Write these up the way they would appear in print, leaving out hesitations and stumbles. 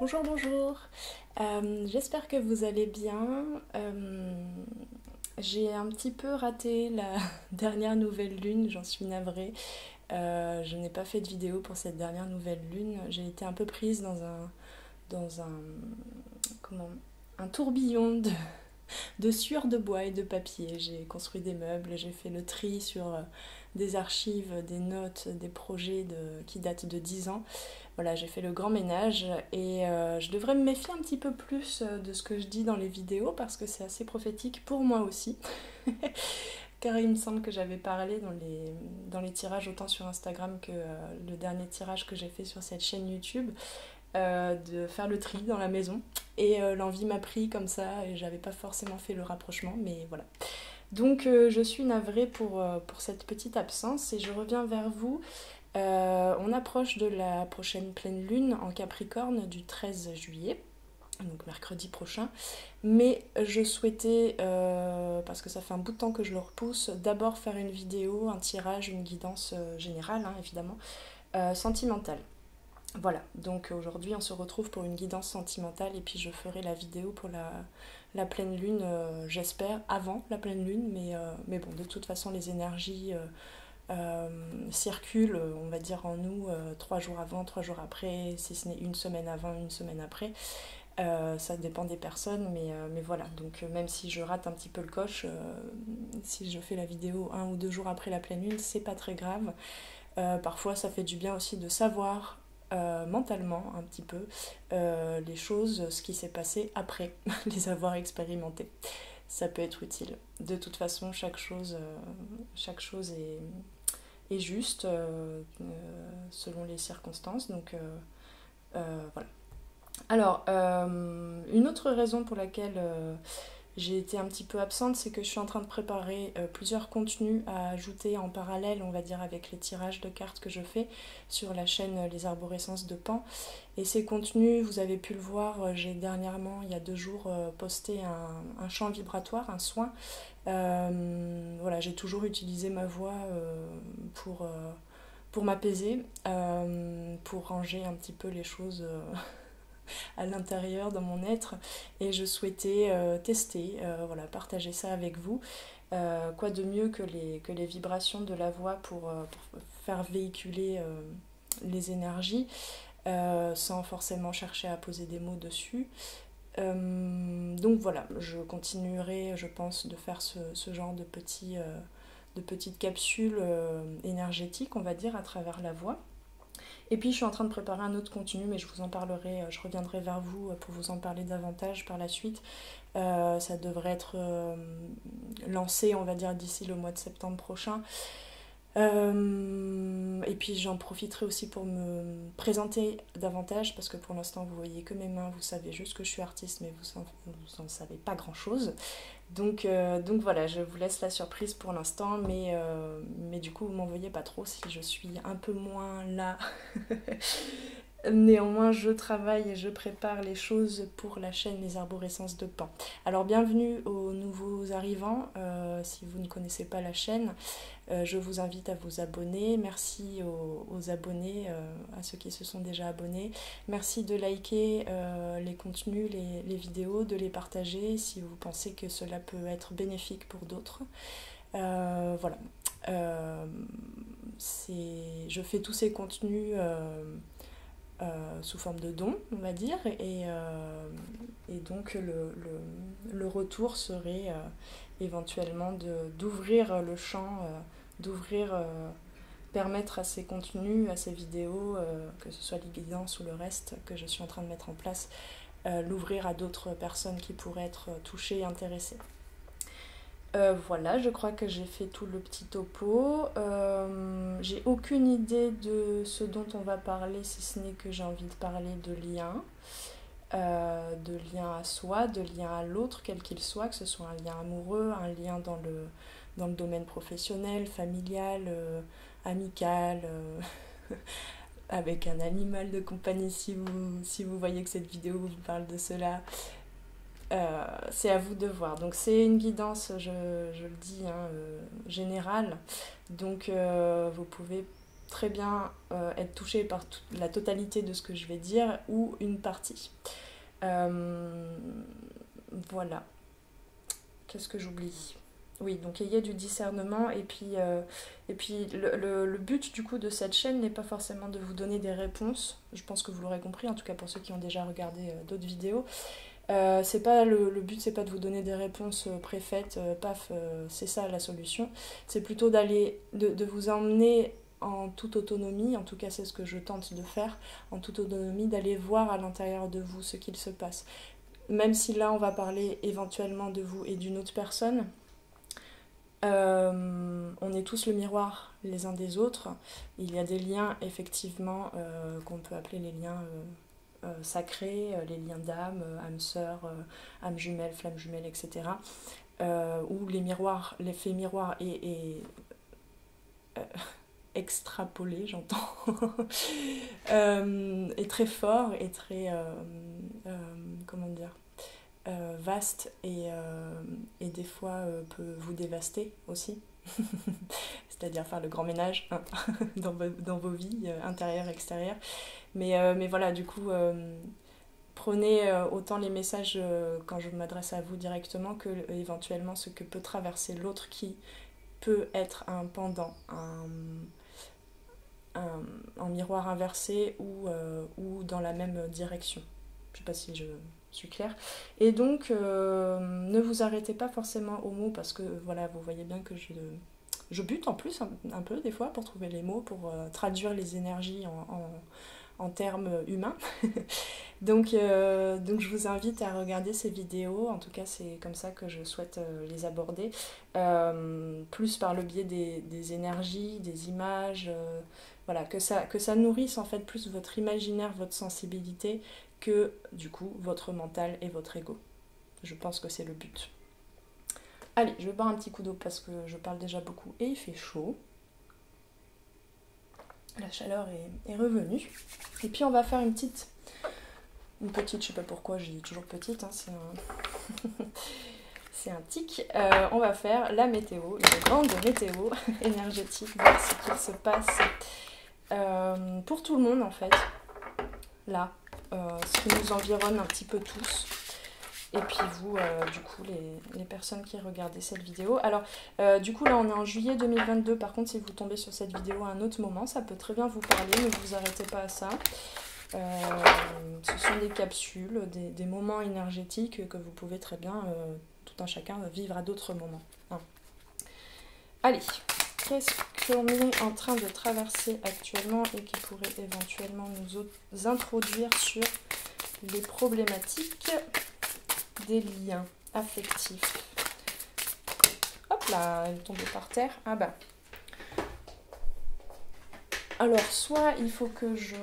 Bonjour, bonjour. J'espère que vous allez bien. J'ai un petit peu raté la dernière nouvelle lune, j'en suis navrée. Je n'ai pas fait de vidéo pour cette dernière nouvelle lune. J'ai été un peu prise dans comment, un tourbillon de sueur de bois et de papier. J'ai construit des meubles, j'ai fait le tri sur des archives, des notes, des projets qui datent de 10 ans. Voilà, j'ai fait le grand ménage et je devrais me méfier un petit peu plus de ce que je dis dans les vidéos parce que c'est assez prophétique pour moi aussi. Car il me semble que j'avais parlé dans les tirages autant sur Instagram que le dernier tirage que j'ai fait sur cette chaîne YouTube de faire le tri dans la maison. Et l'envie m'a pris comme ça et j'avais pas forcément fait le rapprochement, mais voilà. Donc je suis navrée pour cette petite absence et je reviens vers vous. On approche de la prochaine pleine lune en Capricorne du 13 juillet, donc mercredi prochain. Mais je souhaitais, parce que ça fait un bout de temps que je le repousse, d'abord faire une vidéo, un tirage, une guidance générale, hein, évidemment, sentimentale. Voilà, donc aujourd'hui on se retrouve pour une guidance sentimentale et puis je ferai la vidéo pour la pleine lune, j'espère, avant la pleine lune, mais bon, de toute façon les énergies circulent, on va dire en nous, 3 jours avant, 3 jours après, si ce n'est une semaine avant, une semaine après. Ça dépend des personnes, mais voilà, donc même si je rate un petit peu le coche, si je fais la vidéo 1 ou 2 jours après la pleine lune, c'est pas très grave. Parfois ça fait du bien aussi de savoir mentalement un petit peu les choses, ce qui s'est passé après les avoir expérimentées. Ça peut être utile. De toute façon, chaque chose est juste selon les circonstances. Donc voilà. Alors, une autre raison pour laquelle j'ai été un petit peu absente, c'est que je suis en train de préparer plusieurs contenus à ajouter en parallèle, on va dire, avec les tirages de cartes que je fais sur la chaîne Les Arborescences de Pan. Et ces contenus, vous avez pu le voir, j'ai dernièrement, il y a 2 jours, posté un chant vibratoire, un soin. Voilà, j'ai toujours utilisé ma voix pour m'apaiser, pour ranger un petit peu les choses à l'intérieur dans mon être et je souhaitais tester, voilà, partager ça avec vous. Quoi de mieux que les vibrations de la voix pour faire véhiculer les énergies sans forcément chercher à poser des mots dessus. Donc voilà, je continuerai, je pense, de faire ce genre de petites capsules énergétiques, on va dire, à travers la voix. Et puis je suis en train de préparer un autre contenu, mais je vous en parlerai, je reviendrai vers vous pour vous en parler davantage par la suite. Ça devrait être lancé, on va dire, d'ici le mois de septembre prochain. Et puis j'en profiterai aussi pour me présenter davantage, parce que pour l'instant vous voyez que mes mains, vous savez juste que je suis artiste, mais vous en savez pas grand-chose. Donc voilà, je vous laisse la surprise pour l'instant, mais du coup, vous m'en veuillez pas trop si je suis un peu moins là. Néanmoins, je travaille et je prépare les choses pour la chaîne Les Arborescences de Pan. Alors, bienvenue aux nouveaux arrivants. Si vous ne connaissez pas la chaîne, je vous invite à vous abonner. Merci aux abonnés, à ceux qui se sont déjà abonnés. Merci de liker les contenus, les vidéos, de les partager si vous pensez que cela peut être bénéfique pour d'autres. Voilà. Euh, je fais tous ces contenus sous forme de dons, on va dire, et donc le retour serait éventuellement d'ouvrir le champ, d'ouvrir, permettre à ces contenus, à ces vidéos, que ce soit les guidances ou le reste que je suis en train de mettre en place, l'ouvrir à d'autres personnes qui pourraient être touchées et intéressées. Voilà, je crois que j'ai fait tout le petit topo. J'ai aucune idée de ce dont on va parler, si ce n'est que j'ai envie de parler de lien à soi, de lien à l'autre, quel qu'il soit, que ce soit un lien amoureux, un lien dans le domaine professionnel, familial, amical, avec un animal de compagnie, si vous voyez que cette vidéo vous parle de cela. C'est à vous de voir. Donc c'est une guidance, je le dis, hein, générale. Donc vous pouvez très bien être touché par la totalité de ce que je vais dire ou une partie. Voilà. Qu'est-ce que j'oublie? Oui, donc il y a du discernement et puis le but du coup de cette chaîne n'est pas forcément de vous donner des réponses. Je pense que vous l'aurez compris, en tout cas pour ceux qui ont déjà regardé d'autres vidéos. C'est pas le but, c'est pas de vous donner des réponses préfaites, paf, c'est ça la solution. C'est plutôt de vous emmener en toute autonomie, en tout cas c'est ce que je tente de faire, en toute autonomie, d'aller voir à l'intérieur de vous ce qu'il se passe. Même si là on va parler éventuellement de vous et d'une autre personne, on est tous le miroir les uns des autres. Il y a des liens effectivement qu'on peut appeler les liens sacrés, les liens d'âme, âme sœur, âme jumelle, flamme jumelle, etc. Où les miroirs, l'effet miroir euh, extrapolé, j'entends, est très fort et très, comment dire, vaste et des fois peut vous dévaster aussi. C'est-à-dire faire le grand ménage hein, dans vos vies intérieures, extérieures. Mais voilà, du coup, prenez autant les messages quand je m'adresse à vous directement que éventuellement ce que peut traverser l'autre qui peut être un pendant, un miroir inversé ou dans la même direction. Je ne sais pas si je suis claire. Et donc, ne vous arrêtez pas forcément aux mots parce que voilà, vous voyez bien que je bute en plus un peu des fois pour trouver les mots, pour traduire les énergies en termes humains. donc je vous invite à regarder ces vidéos, en tout cas c'est comme ça que je souhaite les aborder, plus par le biais des énergies, des images, voilà, que ça nourrisse en fait plus votre imaginaire, votre sensibilité, que du coup votre mental et votre ego. Je pense que c'est le but. Allez, je vais boire un petit coup d'eau parce que je parle déjà beaucoup et il fait chaud. La chaleur est revenue. Et puis on va faire une petite, je sais pas pourquoi je dis toujours petite, hein, c'est un tic. On va faire la météo, une grande météo énergétique, voir ce qu'il se passe pour tout le monde en fait, là, ce qui nous environne un petit peu tous. Et puis vous, du coup, les personnes qui regardez cette vidéo. Alors, du coup, là, on est en juillet 2022. Par contre, si vous tombez sur cette vidéo à un autre moment, ça peut très bien vous parler. Ne vous arrêtez pas à ça. Ce sont des capsules, des moments énergétiques que vous pouvez très bien, tout un chacun, vivre à d'autres moments. Hein. Allez, qu'est-ce qu'on est en train de traverser actuellement et qui pourrait éventuellement nous introduire sur les problématiques des liens affectifs. Hop là, elle est tombée par terre. Ah bah. Alors, soit il faut que je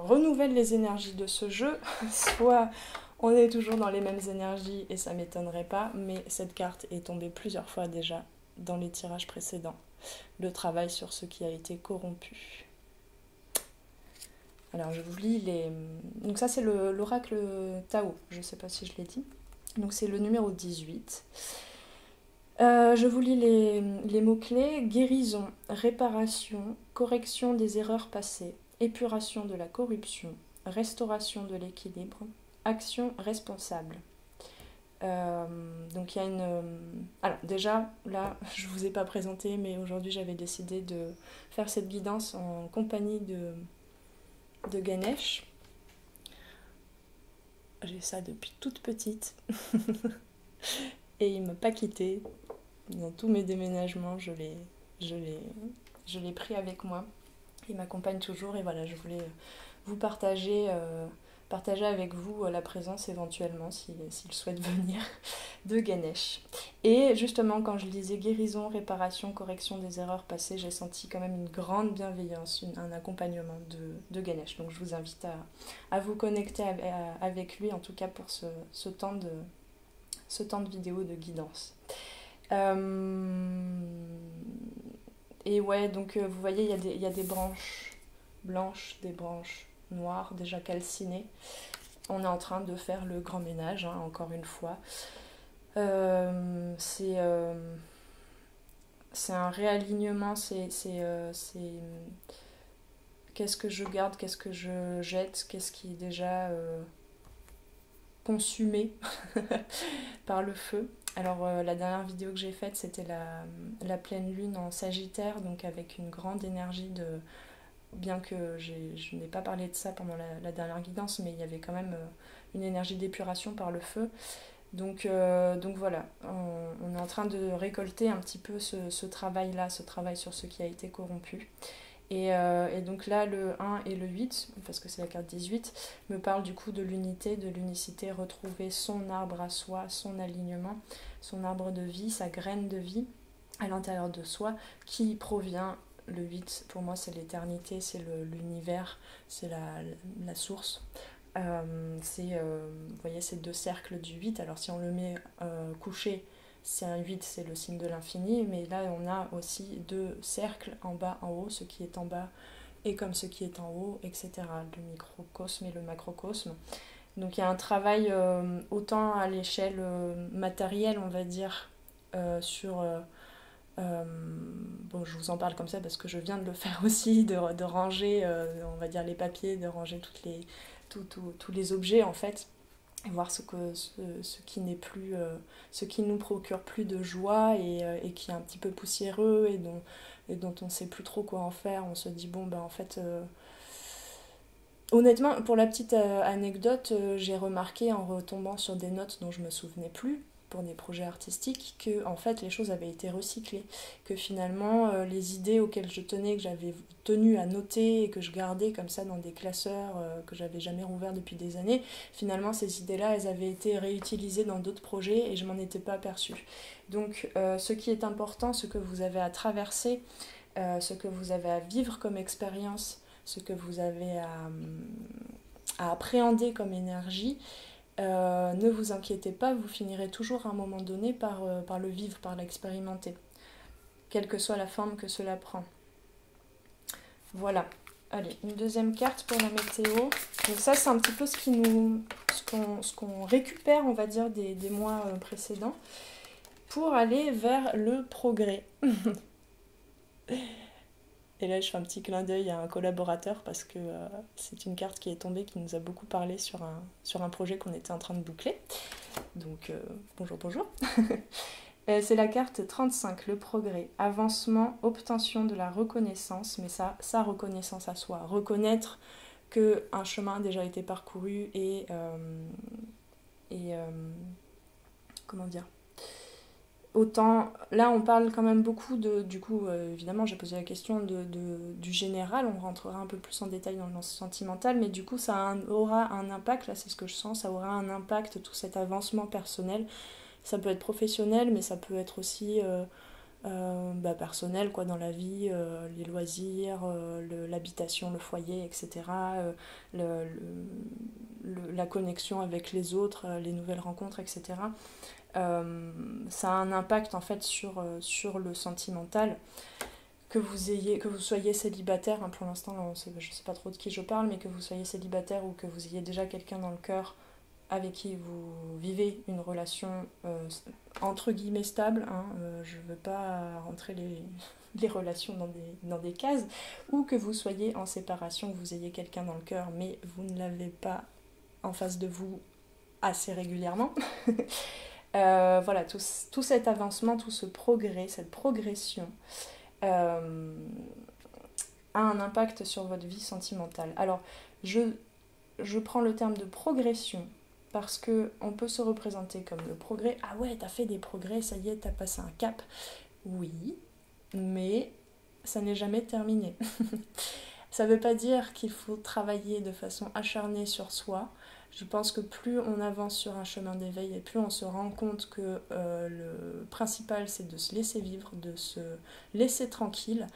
renouvelle les énergies de ce jeu, soit on est toujours dans les mêmes énergies et ça m'étonnerait pas, mais cette carte est tombée plusieurs fois déjà dans les tirages précédents. Le travail sur ce qui a été corrompu. Alors, je vous lis les... Donc ça, c'est l'oracle Tao, je ne sais pas si je l'ai dit. Donc c'est le numéro 18. Je vous lis les mots-clés. Guérison, réparation, correction des erreurs passées, épuration de la corruption, restauration de l'équilibre, action responsable. Donc il y a une... Alors déjà, là, je ne vous ai pas présenté, mais aujourd'hui j'avais décidé de faire cette guidance en compagnie de Ganesh. J'ai ça depuis toute petite. Et il ne m'a pas quittée. Dans tous mes déménagements, je l'ai pris avec moi. Il m'accompagne toujours et voilà, je voulais vous partager avec vous la présence éventuellement, s'il souhaite venir, de Ganesh. Et justement, quand je lisais guérison, réparation, correction des erreurs passées, j'ai senti quand même une grande bienveillance, un accompagnement de Ganesh. Donc je vous invite à vous connecter avec lui, en tout cas pour ce temps de vidéo de guidance. Et ouais, donc vous voyez, il y a des branches blanches, des branches noires déjà calcinées. On est en train de faire le grand ménage, hein, encore une fois. C'est un réalignement, c'est qu'est-ce que je garde, qu'est-ce que je jette, qu'est-ce qui est déjà consumé par le feu. Alors la dernière vidéo que j'ai faite, c'était la pleine lune en Sagittaire, donc avec une grande énergie de... Bien que je n'ai pas parlé de ça pendant la dernière guidance, mais il y avait quand même une énergie d'épuration par le feu. Donc voilà, on est en train de récolter un petit peu ce travail-là, ce travail sur ce qui a été corrompu. Et donc là, le 1 et le 8, parce que c'est la carte 18, me parlent du coup de l'unité, de l'unicité, retrouver son arbre à soi, son alignement, son arbre de vie, sa graine de vie à l'intérieur de soi, qui provient, le 8, pour moi c'est l'éternité, c'est l'univers, c'est la source. Vous voyez ces deux cercles du 8, alors si on le met couché, c'est un 8, c'est le signe de l'infini, mais là on a aussi deux cercles, en bas, en haut, ce qui est en bas et comme ce qui est en haut, etc. Le microcosme et le macrocosme. Donc il y a un travail autant à l'échelle matérielle, on va dire, sur... bon, je vous en parle comme ça parce que je viens de le faire aussi, de ranger, on va dire, les papiers, de ranger tous les objets en fait, et voir ce qui n'est plus, ce qui nous procure plus de joie et qui est un petit peu poussiéreux et dont on ne sait plus trop quoi en faire. On se dit bon ben en fait, honnêtement, pour la petite anecdote, j'ai remarqué en retombant sur des notes dont je me souvenais plus pour des projets artistiques que en fait les choses avaient été recyclées, que finalement les idées auxquelles je tenais, que j'avais tenu à noter et que je gardais comme ça dans des classeurs que j'avais jamais rouverts depuis des années, finalement ces idées-là elles avaient été réutilisées dans d'autres projets et je m'en étais pas aperçue. Donc ce qui est important, ce que vous avez à traverser, ce que vous avez à vivre comme expérience, ce que vous avez à appréhender comme énergie, ne vous inquiétez pas, vous finirez toujours à un moment donné par le vivre, par l'expérimenter, quelle que soit la forme que cela prend. Voilà. Allez, une deuxième carte pour la météo. Donc ça, c'est un petit peu ce qu'on récupère, on va dire, des mois précédents, pour aller vers le progrès. Et là, je fais un petit clin d'œil à un collaborateur parce que c'est une carte qui est tombée, qui nous a beaucoup parlé sur un projet qu'on était en train de boucler. Donc, bonjour, bonjour. C'est la carte 35, le progrès. Avancement, obtention de la reconnaissance, mais sa reconnaissance à soi. Reconnaître qu'un chemin a déjà été parcouru et comment dire, autant, là on parle quand même beaucoup du coup, évidemment j'ai posé la question du général, on rentrera un peu plus en détail dans le sentimental, mais du coup ça aura un impact, là c'est ce que je sens, ça aura un impact, tout cet avancement personnel, ça peut être professionnel, mais ça peut être aussi personnel, quoi, dans la vie, les loisirs, l'habitation, le foyer, etc., la connexion avec les autres, les nouvelles rencontres, etc. Ça a un impact en fait sur le sentimental, que vous soyez célibataire, hein, pour l'instant je sais pas trop de qui je parle, mais que vous soyez célibataire ou que vous ayez déjà quelqu'un dans le cœur avec qui vous vivez une relation entre guillemets stable, hein, je veux pas rentrer les relations dans des cases, ou que vous soyez en séparation, que vous ayez quelqu'un dans le cœur mais vous ne l'avez pas en face de vous assez régulièrement. Voilà, tout cet avancement, tout ce progrès, cette progression a un impact sur votre vie sentimentale. Alors, je prends le terme de progression parce qu'on peut se représenter comme le progrès. Ah ouais, t'as fait des progrès, ça y est, t'as passé un cap. Oui, mais ça n'est jamais terminé. Ça ne veut pas dire qu'il faut travailler de façon acharnée sur soi. Je pense que plus on avance sur un chemin d'éveil et plus on se rend compte que le principal c'est de se laisser vivre, de se laisser tranquille,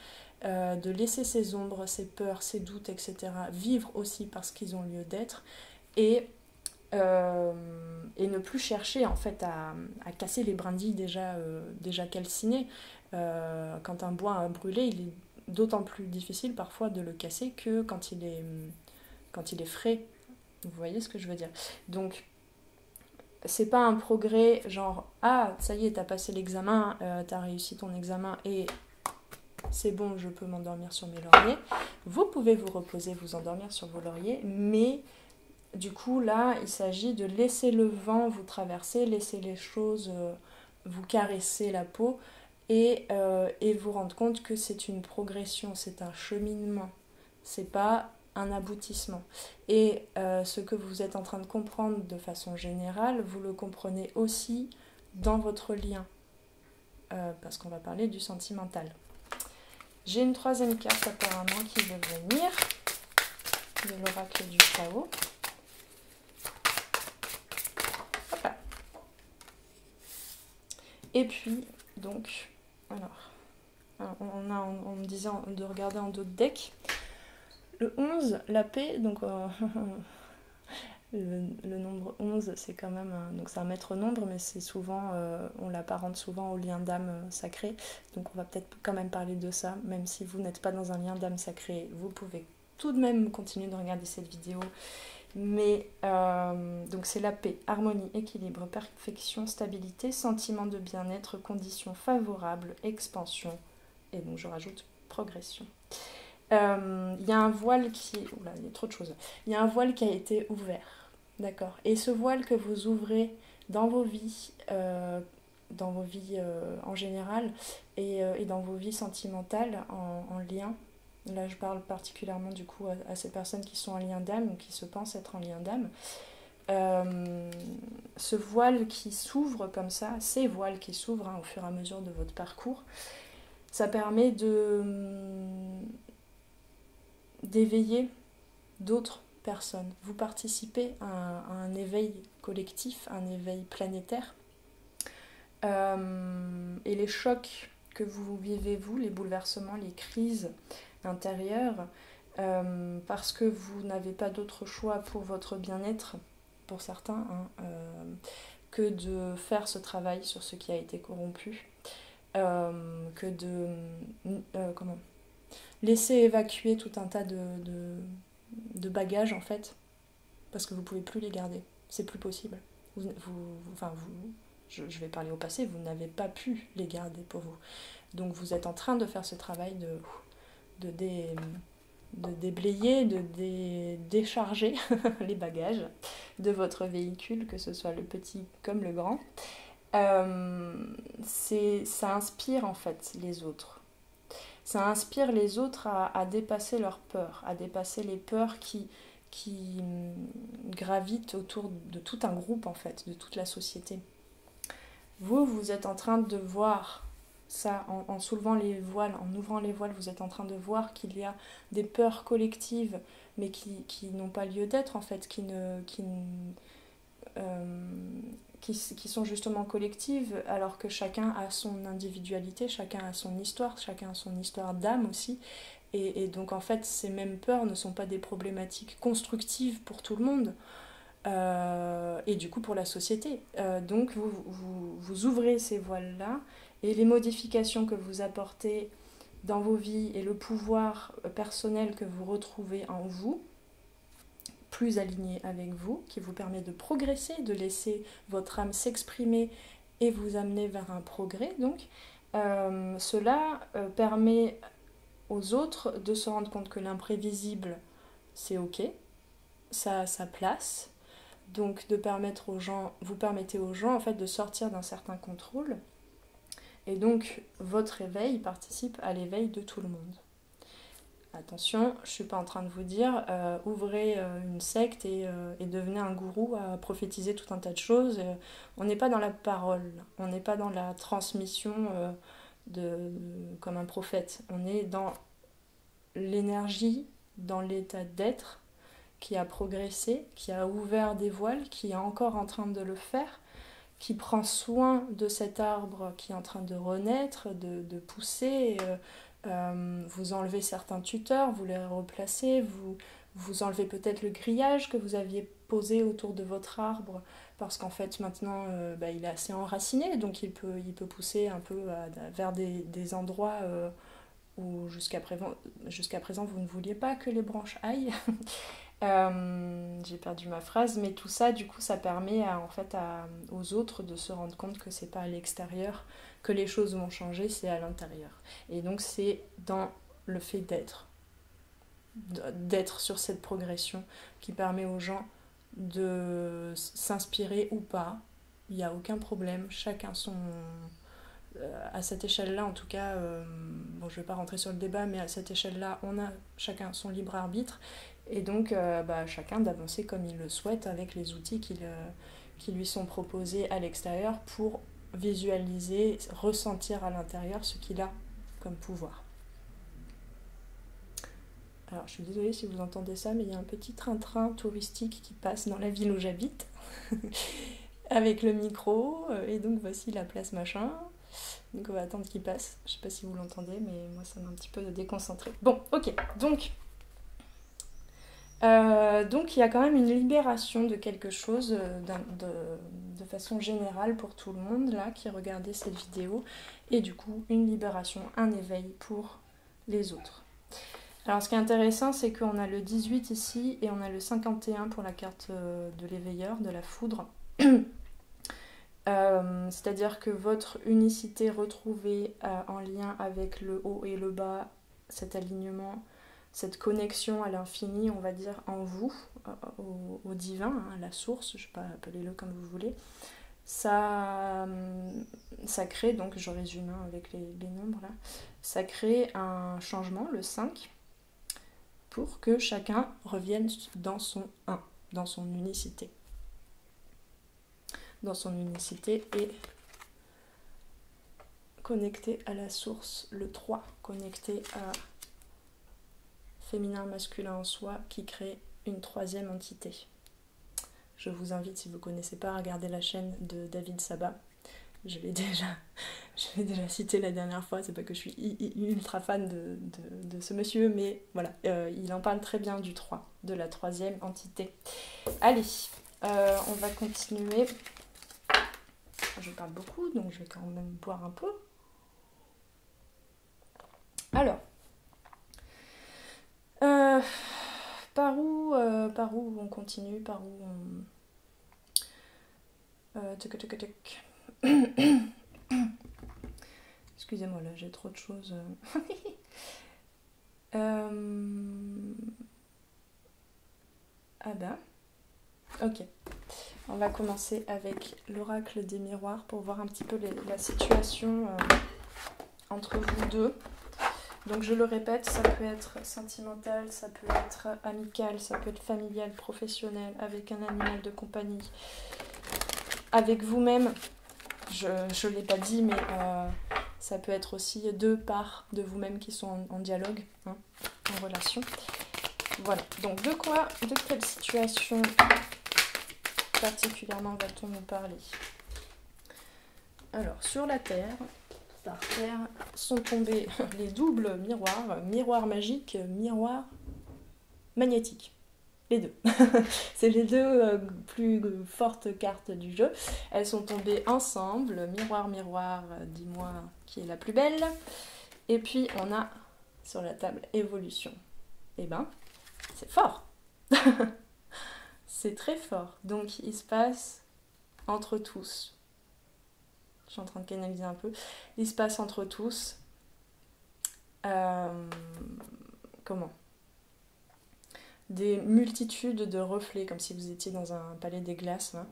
de laisser ses ombres, ses peurs, ses doutes, etc. vivre aussi parce qu'ils ont lieu d'être et ne plus chercher en fait à casser les brindilles déjà calcinées. Quand un bois a brûlé, il est d'autant plus difficile parfois de le casser que quand il est frais. Vous voyez ce que je veux dire? Donc, c'est pas un progrès genre ah, ça y est, t'as passé l'examen, t'as réussi ton examen et c'est bon, je peux m'endormir sur mes lauriers. Vous pouvez vous reposer, vous endormir sur vos lauriers, mais du coup là, il s'agit de laisser le vent vous traverser, laisser les choses vous caresser la peau et vous rendre compte que c'est une progression, c'est un cheminement, c'est pas un aboutissement. Et ce que vous êtes en train de comprendre de façon générale, vous le comprenez aussi dans votre lien, parce qu'on va parler du sentimental. J'ai une troisième carte apparemment qui veut venir, de l'oracle du chaos. Hop là. Et puis, donc, alors on me disait de regarder en d'autres decks. Le 11, la paix, donc le nombre 11, c'est quand même donc c'est un maître nombre, mais c'est souvent, on l'apparente souvent au lien d'âme sacré. Donc on va peut-être quand même parler de ça, même si vous n'êtes pas dans un lien d'âme sacré, vous pouvez tout de même continuer de regarder cette vidéo. Mais donc c'est la paix, harmonie, équilibre, perfection, stabilité, sentiment de bien-être, conditions favorables, expansion, et donc je rajoute progression. Il y a un voile qui... Oula, il y a trop de choses. Il y a un voile qui a été ouvert, d'accord. Et ce voile que vous ouvrez dans vos vies en général et dans vos vies sentimentales en lien. Là, je parle particulièrement du coup à ces personnes qui sont en lien d'âme ou qui se pensent être en lien d'âme. Ce voile qui s'ouvre comme ça, ces voiles qui s'ouvrent au fur et à mesure de votre parcours, ça permet d'éveiller d'autres personnes. Vous participez à un éveil collectif, un éveil planétaire. Et les chocs que vous vivez, vous, les bouleversements, les crises intérieures, parce que vous n'avez pas d'autre choix pour votre bien-être, pour certains, que de faire ce travail sur ce qui a été corrompu, que de laisser évacuer tout un tas de bagages en fait, parce que vous ne pouvez plus les garder, c'est plus possible. Je vais parler au passé, vous n'avez pas pu les garder pour vous. Donc vous êtes en train de faire ce travail de déblayer, de décharger les bagages de votre véhicule, que ce soit le petit comme le grand. Ça inspire en fait les autres. Ça inspire les autres à dépasser leurs peurs, à dépasser les peurs qui gravitent autour de tout un groupe en fait, de toute la société. Vous êtes en train de voir ça, en soulevant les voiles, en ouvrant les voiles, vous êtes en train de voir qu'il y a des peurs collectives, mais qui n'ont pas lieu d'être en fait, qui sont justement collectives, alors que chacun a son individualité, chacun a son histoire d'âme aussi, et donc en fait ces mêmes peurs ne sont pas des problématiques constructives pour tout le monde, et du coup pour la société. Donc vous ouvrez ces voiles-là, et les modifications que vous apportez dans vos vies et le pouvoir personnel que vous retrouvez en vous, plus aligné avec vous, qui vous permet de progresser, de laisser votre âme s'exprimer et vous amener vers un progrès. Donc, cela permet aux autres de se rendre compte que l'imprévisible, c'est ok, ça a sa place. Donc, vous permettez aux gens en fait, de sortir d'un certain contrôle. Et donc, votre éveil participe à l'éveil de tout le monde. Attention, je ne suis pas en train de vous dire ouvrez une secte et devenez un gourou à prophétiser tout un tas de choses. On n'est pas dans la parole, on n'est pas dans la transmission comme un prophète. On est dans l'énergie, dans l'état d'être qui a progressé, qui a ouvert des voiles, qui est encore en train de le faire, qui prend soin de cet arbre qui est en train de renaître, de pousser. Vous enlevez certains tuteurs, vous les replacez, vous enlevez peut-être le grillage que vous aviez posé autour de votre arbre, parce qu'en fait maintenant il est assez enraciné, donc il peut pousser un peu vers des endroits où jusqu'à présent vous ne vouliez pas que les branches aillent. J'ai perdu ma phrase, mais tout ça, du coup, ça permet aux autres de se rendre compte que c'est pas à l'extérieur que les choses vont changer, c'est à l'intérieur. Et donc, c'est dans le fait d'être sur cette progression qui permet aux gens de s'inspirer ou pas. Il n'y a aucun problème, chacun son... à cette échelle-là, en tout cas, bon, je ne vais pas rentrer sur le débat, mais à cette échelle-là, on a chacun son libre arbitre, et donc chacun d'avancer comme il le souhaite avec les outils qui lui sont proposés à l'extérieur pour visualiser, ressentir à l'intérieur ce qu'il a comme pouvoir. Alors, je suis désolée si vous entendez ça, mais il y a un petit train-train touristique qui passe dans la ville où j'habite, avec le micro, et donc voici la place machin. Donc on va attendre qu'il passe. Je sais pas si vous l'entendez, mais moi ça m'a un petit peu déconcentré. Bon, ok, donc il y a quand même une libération de quelque chose de façon générale pour tout le monde là qui regardait cette vidéo, et du coup une libération, un éveil pour les autres. Alors ce qui est intéressant, c'est qu'on a le 18 ici et on a le 51 pour la carte de l'éveilleur, de la foudre. C'est-à-dire que votre unicité retrouvée en lien avec le haut et le bas, cet alignement, cette connexion à l'infini, on va dire, en vous, au divin, hein, à la source, je ne sais pas, appelez-le comme vous voulez, ça crée, donc je résume avec les nombres là, ça crée un changement, le 5, pour que chacun revienne dans son 1, dans son unicité. Dans son unicité et connecté à la source, le 3, connecté à féminin, masculin en soi, qui crée une troisième entité. Je vous invite, si vous ne connaissez pas, à regarder la chaîne de David Saba. Je l'ai déjà cité la dernière fois, c'est pas que je suis ultra fan de ce monsieur, mais voilà, il en parle très bien du 3, de la troisième entité. Allez, on va continuer. Je parle beaucoup, donc je vais quand même boire un peu. Alors, par où on continue, par où on... Excusez-moi, là, j'ai trop de choses. Ah ben, ok. On va commencer avec l'oracle des miroirs pour voir un petit peu la situation entre vous deux. Donc je le répète, ça peut être sentimental, ça peut être amical, ça peut être familial, professionnel, avec un animal de compagnie, avec vous-même. Je ne l'ai pas dit, mais ça peut être aussi deux parts de vous-même qui sont en dialogue, hein, en relation. Voilà, donc de quelle situation particulièrement va-t-on nous parler? Alors, sur la Terre, par terre, sont tombés les doubles miroirs, miroir magique, miroir magnétique. Les deux. C'est les deux plus fortes cartes du jeu. Elles sont tombées ensemble. Miroir, miroir, dis-moi qui est la plus belle. Et puis on a sur la table évolution. Eh ben, c'est fort. C'est très fort. Donc il se passe entre tous. Je suis en train de canaliser un peu. Il se passe entre tous. Comment ? Des multitudes de reflets, comme si vous étiez dans un palais des glaces, hein.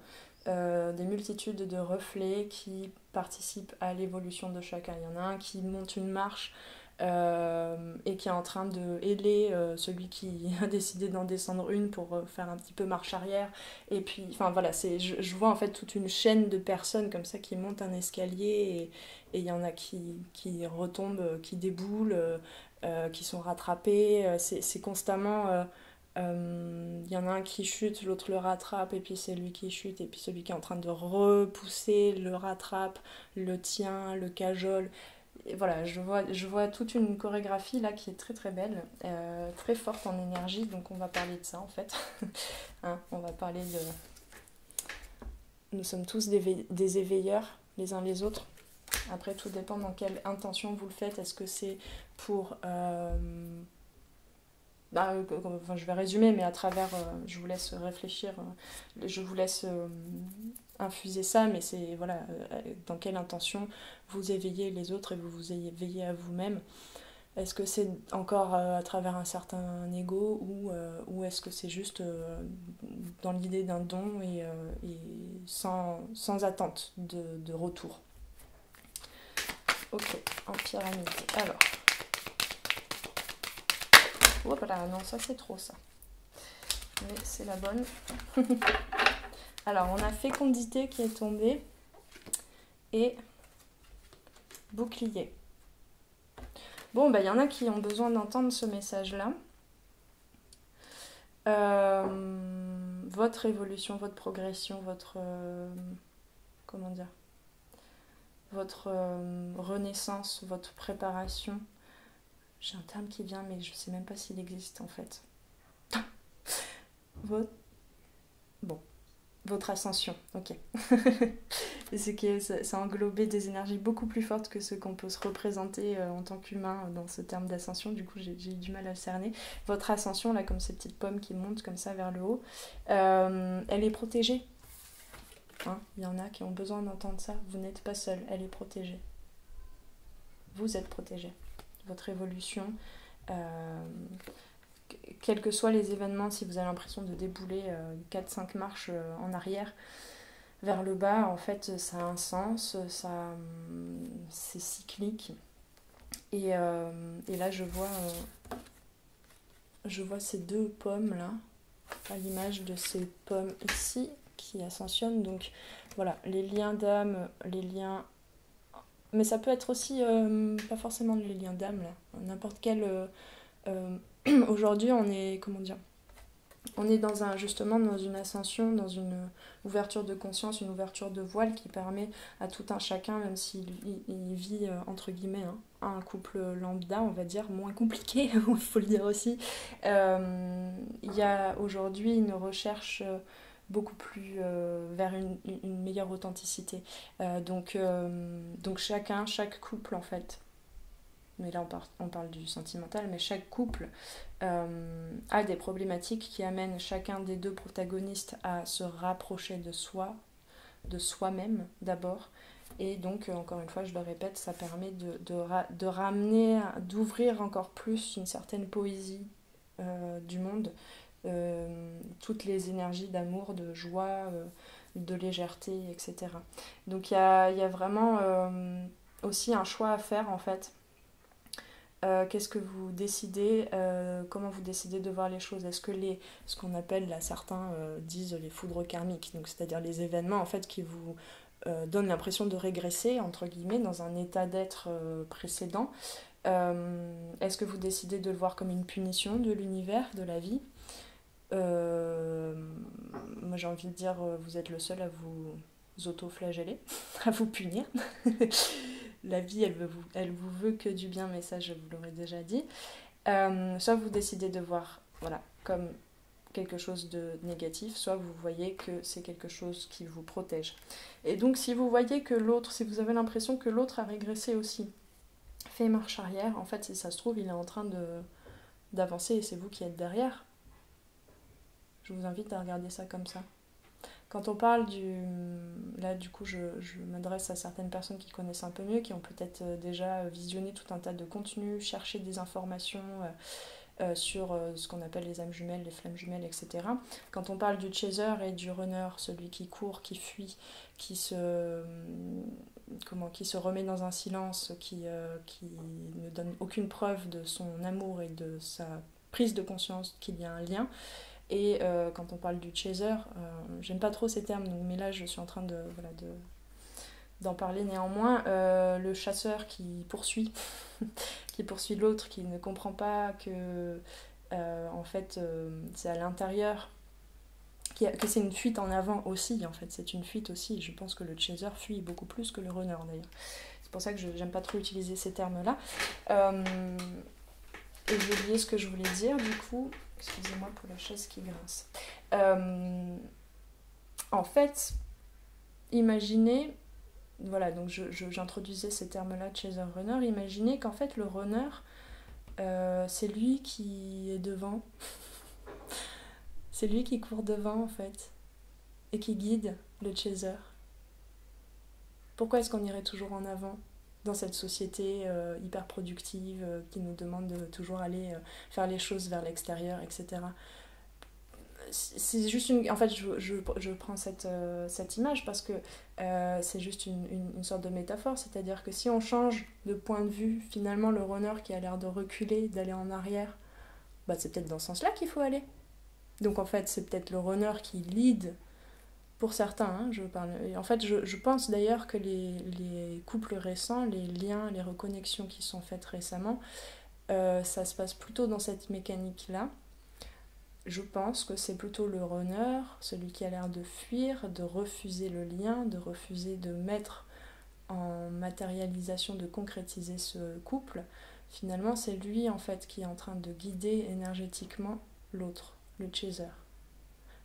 Des multitudes de reflets qui participent à l'évolution de chacun. Il y en a un qui monte une marche et qui est en train de héler celui qui a décidé d'en descendre une pour faire un petit peu marche arrière. Et puis, enfin voilà, je vois en fait toute une chaîne de personnes comme ça qui montent un escalier et il y en a qui retombent, qui déboulent, qui sont rattrapés. C'est constamment... y en a un qui chute, l'autre le rattrape, et puis c'est lui qui chute, et puis celui qui est en train de repousser le rattrape, le tient, le cajole. Et voilà, je vois toute une chorégraphie là qui est très très belle, très forte en énergie, donc on va parler de ça en fait. Hein, on va parler de... Nous sommes tous des éveilleurs les uns les autres. Après, tout dépend dans quelle intention vous le faites. Est-ce que c'est pour... enfin, je vais résumer, mais à travers, je vous laisse réfléchir, je vous laisse infuser ça, mais c'est voilà, dans quelle intention vous éveillez les autres et vous vous éveillez à vous-même. Est-ce que c'est encore à travers un certain ego ou est-ce que c'est juste dans l'idée d'un don et sans attente de retour. Ok, en pyramide. Alors. Voilà, non, ça c'est trop ça. Mais c'est la bonne. Alors, on a fécondité qui est tombée et bouclier. Bon, bah, il y en a qui ont besoin d'entendre ce message-là. Votre évolution, votre progression, votre... comment dire, votre renaissance, votre préparation. J'ai un terme qui vient, mais je sais même pas s'il existe en fait. Votre ascension, ok. C'est que ça englobait des énergies beaucoup plus fortes que ce qu'on peut se représenter en tant qu'humain dans ce terme d'ascension. Du coup, j'ai eu du mal à le cerner. Votre ascension, là, comme ces petites pommes qui montent comme ça vers le haut, elle est protégée. Hein, il y en a qui ont besoin d'entendre ça. Vous n'êtes pas seul, elle est protégée. Vous êtes protégé. Votre évolution, quels que soient les événements, si vous avez l'impression de débouler 4-5 marches en arrière vers le bas, en fait, ça a un sens, c'est cyclique. Et là, je vois ces deux pommes là, à l'image de ces pommes ici qui ascensionnent. Donc voilà, les liens d'âme, les liens... Mais ça peut être aussi, pas forcément les liens d'âme là, n'importe quel... aujourd'hui, on est, comment dire, on est justement dans une ascension, dans une ouverture de conscience, une ouverture de voile qui permet à tout un chacun, même s'il vit entre guillemets un couple lambda, on va dire, moins compliqué, il faut le dire aussi. Il y a aujourd'hui une recherche beaucoup plus vers une meilleure authenticité. Donc chaque couple en fait, mais là on parle du sentimental, mais chaque couple a des problématiques qui amènent chacun des deux protagonistes à se rapprocher de soi, de soi-même d'abord. Et donc, encore une fois, je le répète, ça permet de ramener, d'ouvrir encore plus une certaine poésie du monde, toutes les énergies d'amour, de joie, de légèreté, etc. Donc il y a vraiment aussi un choix à faire en fait. Qu'est-ce que vous décidez, comment vous décidez de voir les choses. Est-ce que ce qu'on appelle, là certains disent les foudres karmiques, donc c'est-à-dire les événements en fait qui vous donnent l'impression de régresser entre guillemets dans un état d'être précédent, est-ce que vous décidez de le voir comme une punition de l'univers, de la vie? Moi j'ai envie de dire, vous êtes le seul à vous auto-flageller, à vous punir. La vie, elle vous veut que du bien, mais ça, je vous l'aurais déjà dit. Soit vous décidez de voir comme quelque chose de négatif, soit vous voyez que c'est quelque chose qui vous protège. Et donc, si vous voyez que l'autre, si vous avez l'impression que l'autre a régressé aussi, fait marche arrière, en fait, si ça se trouve, il est en train d'avancer et c'est vous qui êtes derrière. Je vous invite à regarder ça comme ça. Quand on parle là, du coup, je m'adresse à certaines personnes qui connaissent un peu mieux, qui ont peut-être déjà visionné tout un tas de contenus, cherché des informations sur ce qu'on appelle les âmes jumelles, les flammes jumelles, etc. Quand on parle du chaser et du runner, celui qui court, qui fuit, qui se remet dans un silence, qui ne donne aucune preuve de son amour et de sa prise de conscience qu'il y a un lien. Et quand on parle du chaser, j'aime pas trop ces termes, donc, mais là je suis en train d'en parler néanmoins. Le chasseur qui poursuit, qui poursuit l'autre, qui ne comprend pas que en fait c'est à l'intérieur, que c'est une fuite en avant aussi, en fait, c'est une fuite aussi. Je pense que le chaser fuit beaucoup plus que le runner d'ailleurs. C'est pour ça que j'aime pas trop utiliser ces termes-là. Et j'ai oublié ce que je voulais dire, du coup, excusez-moi pour la chaise qui grince. En fait, imaginez, voilà, donc j'introduisais ces termes-là, chaser-runner, imaginez qu'en fait le runner, c'est lui qui est devant. C'est lui qui court devant en fait et qui guide le chaser. Pourquoi est-ce qu'on irait toujours en avant dans cette société hyper productive qui nous demande de toujours aller faire les choses vers l'extérieur, etc. C'est juste une... En fait, je prends cette image parce que c'est juste une sorte de métaphore. C'est-à-dire que si on change de point de vue, finalement, le runner qui a l'air de reculer, d'aller en arrière, bah, c'est peut-être dans ce sens-là qu'il faut aller. Donc en fait, c'est peut-être le runner qui lead pour certains. Hein, je parle. Et en fait, je pense d'ailleurs que les couples récents, les liens, les reconnexions qui sont faites récemment, ça se passe plutôt dans cette mécanique-là. Je pense que c'est plutôt le runner, celui qui a l'air de fuir, de refuser le lien, de refuser de mettre en matérialisation, de concrétiser ce couple. Finalement, c'est lui en fait qui est en train de guider énergétiquement l'autre, le chaser,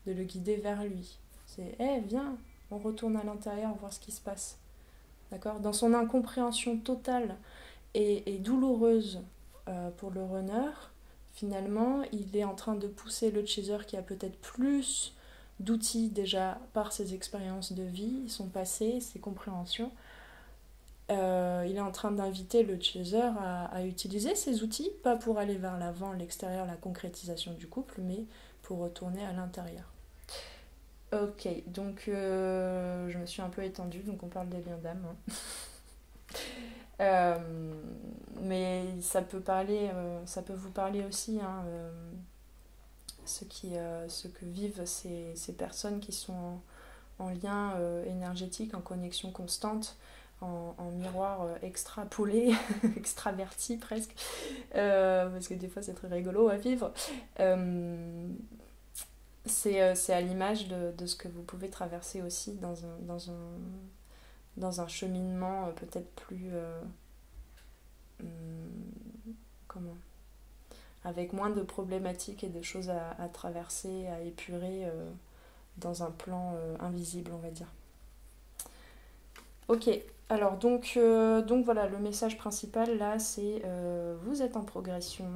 de le guider vers lui. C'est hey, viens, on retourne à l'intérieur voir ce qui se passe. D'accord ? Dans son incompréhension totale et douloureuse pour le runner, finalement, il est en train de pousser le chaser qui a peut-être plus d'outils déjà par ses expériences de vie, son passé, ses compréhensions. Il est en train d'inviter le chaser à utiliser ces outils, pas pour aller vers l'avant, l'extérieur, la concrétisation du couple, mais pour retourner à l'intérieur. Ok, donc je me suis un peu étendue, donc on parle des liens d'âme. Hein. Mais ça peut vous parler aussi, hein, ce que vivent ces personnes qui sont en lien énergétique, en connexion constante, en miroir extrapolé, extraverti presque, parce que des fois c'est très rigolo à vivre. C'est à l'image de ce que vous pouvez traverser aussi dans un cheminement peut-être plus... comment avec moins de problématiques et de choses à traverser, à épurer dans un plan invisible, on va dire. Ok, alors donc voilà, le message principal là, c'est vous êtes en progression,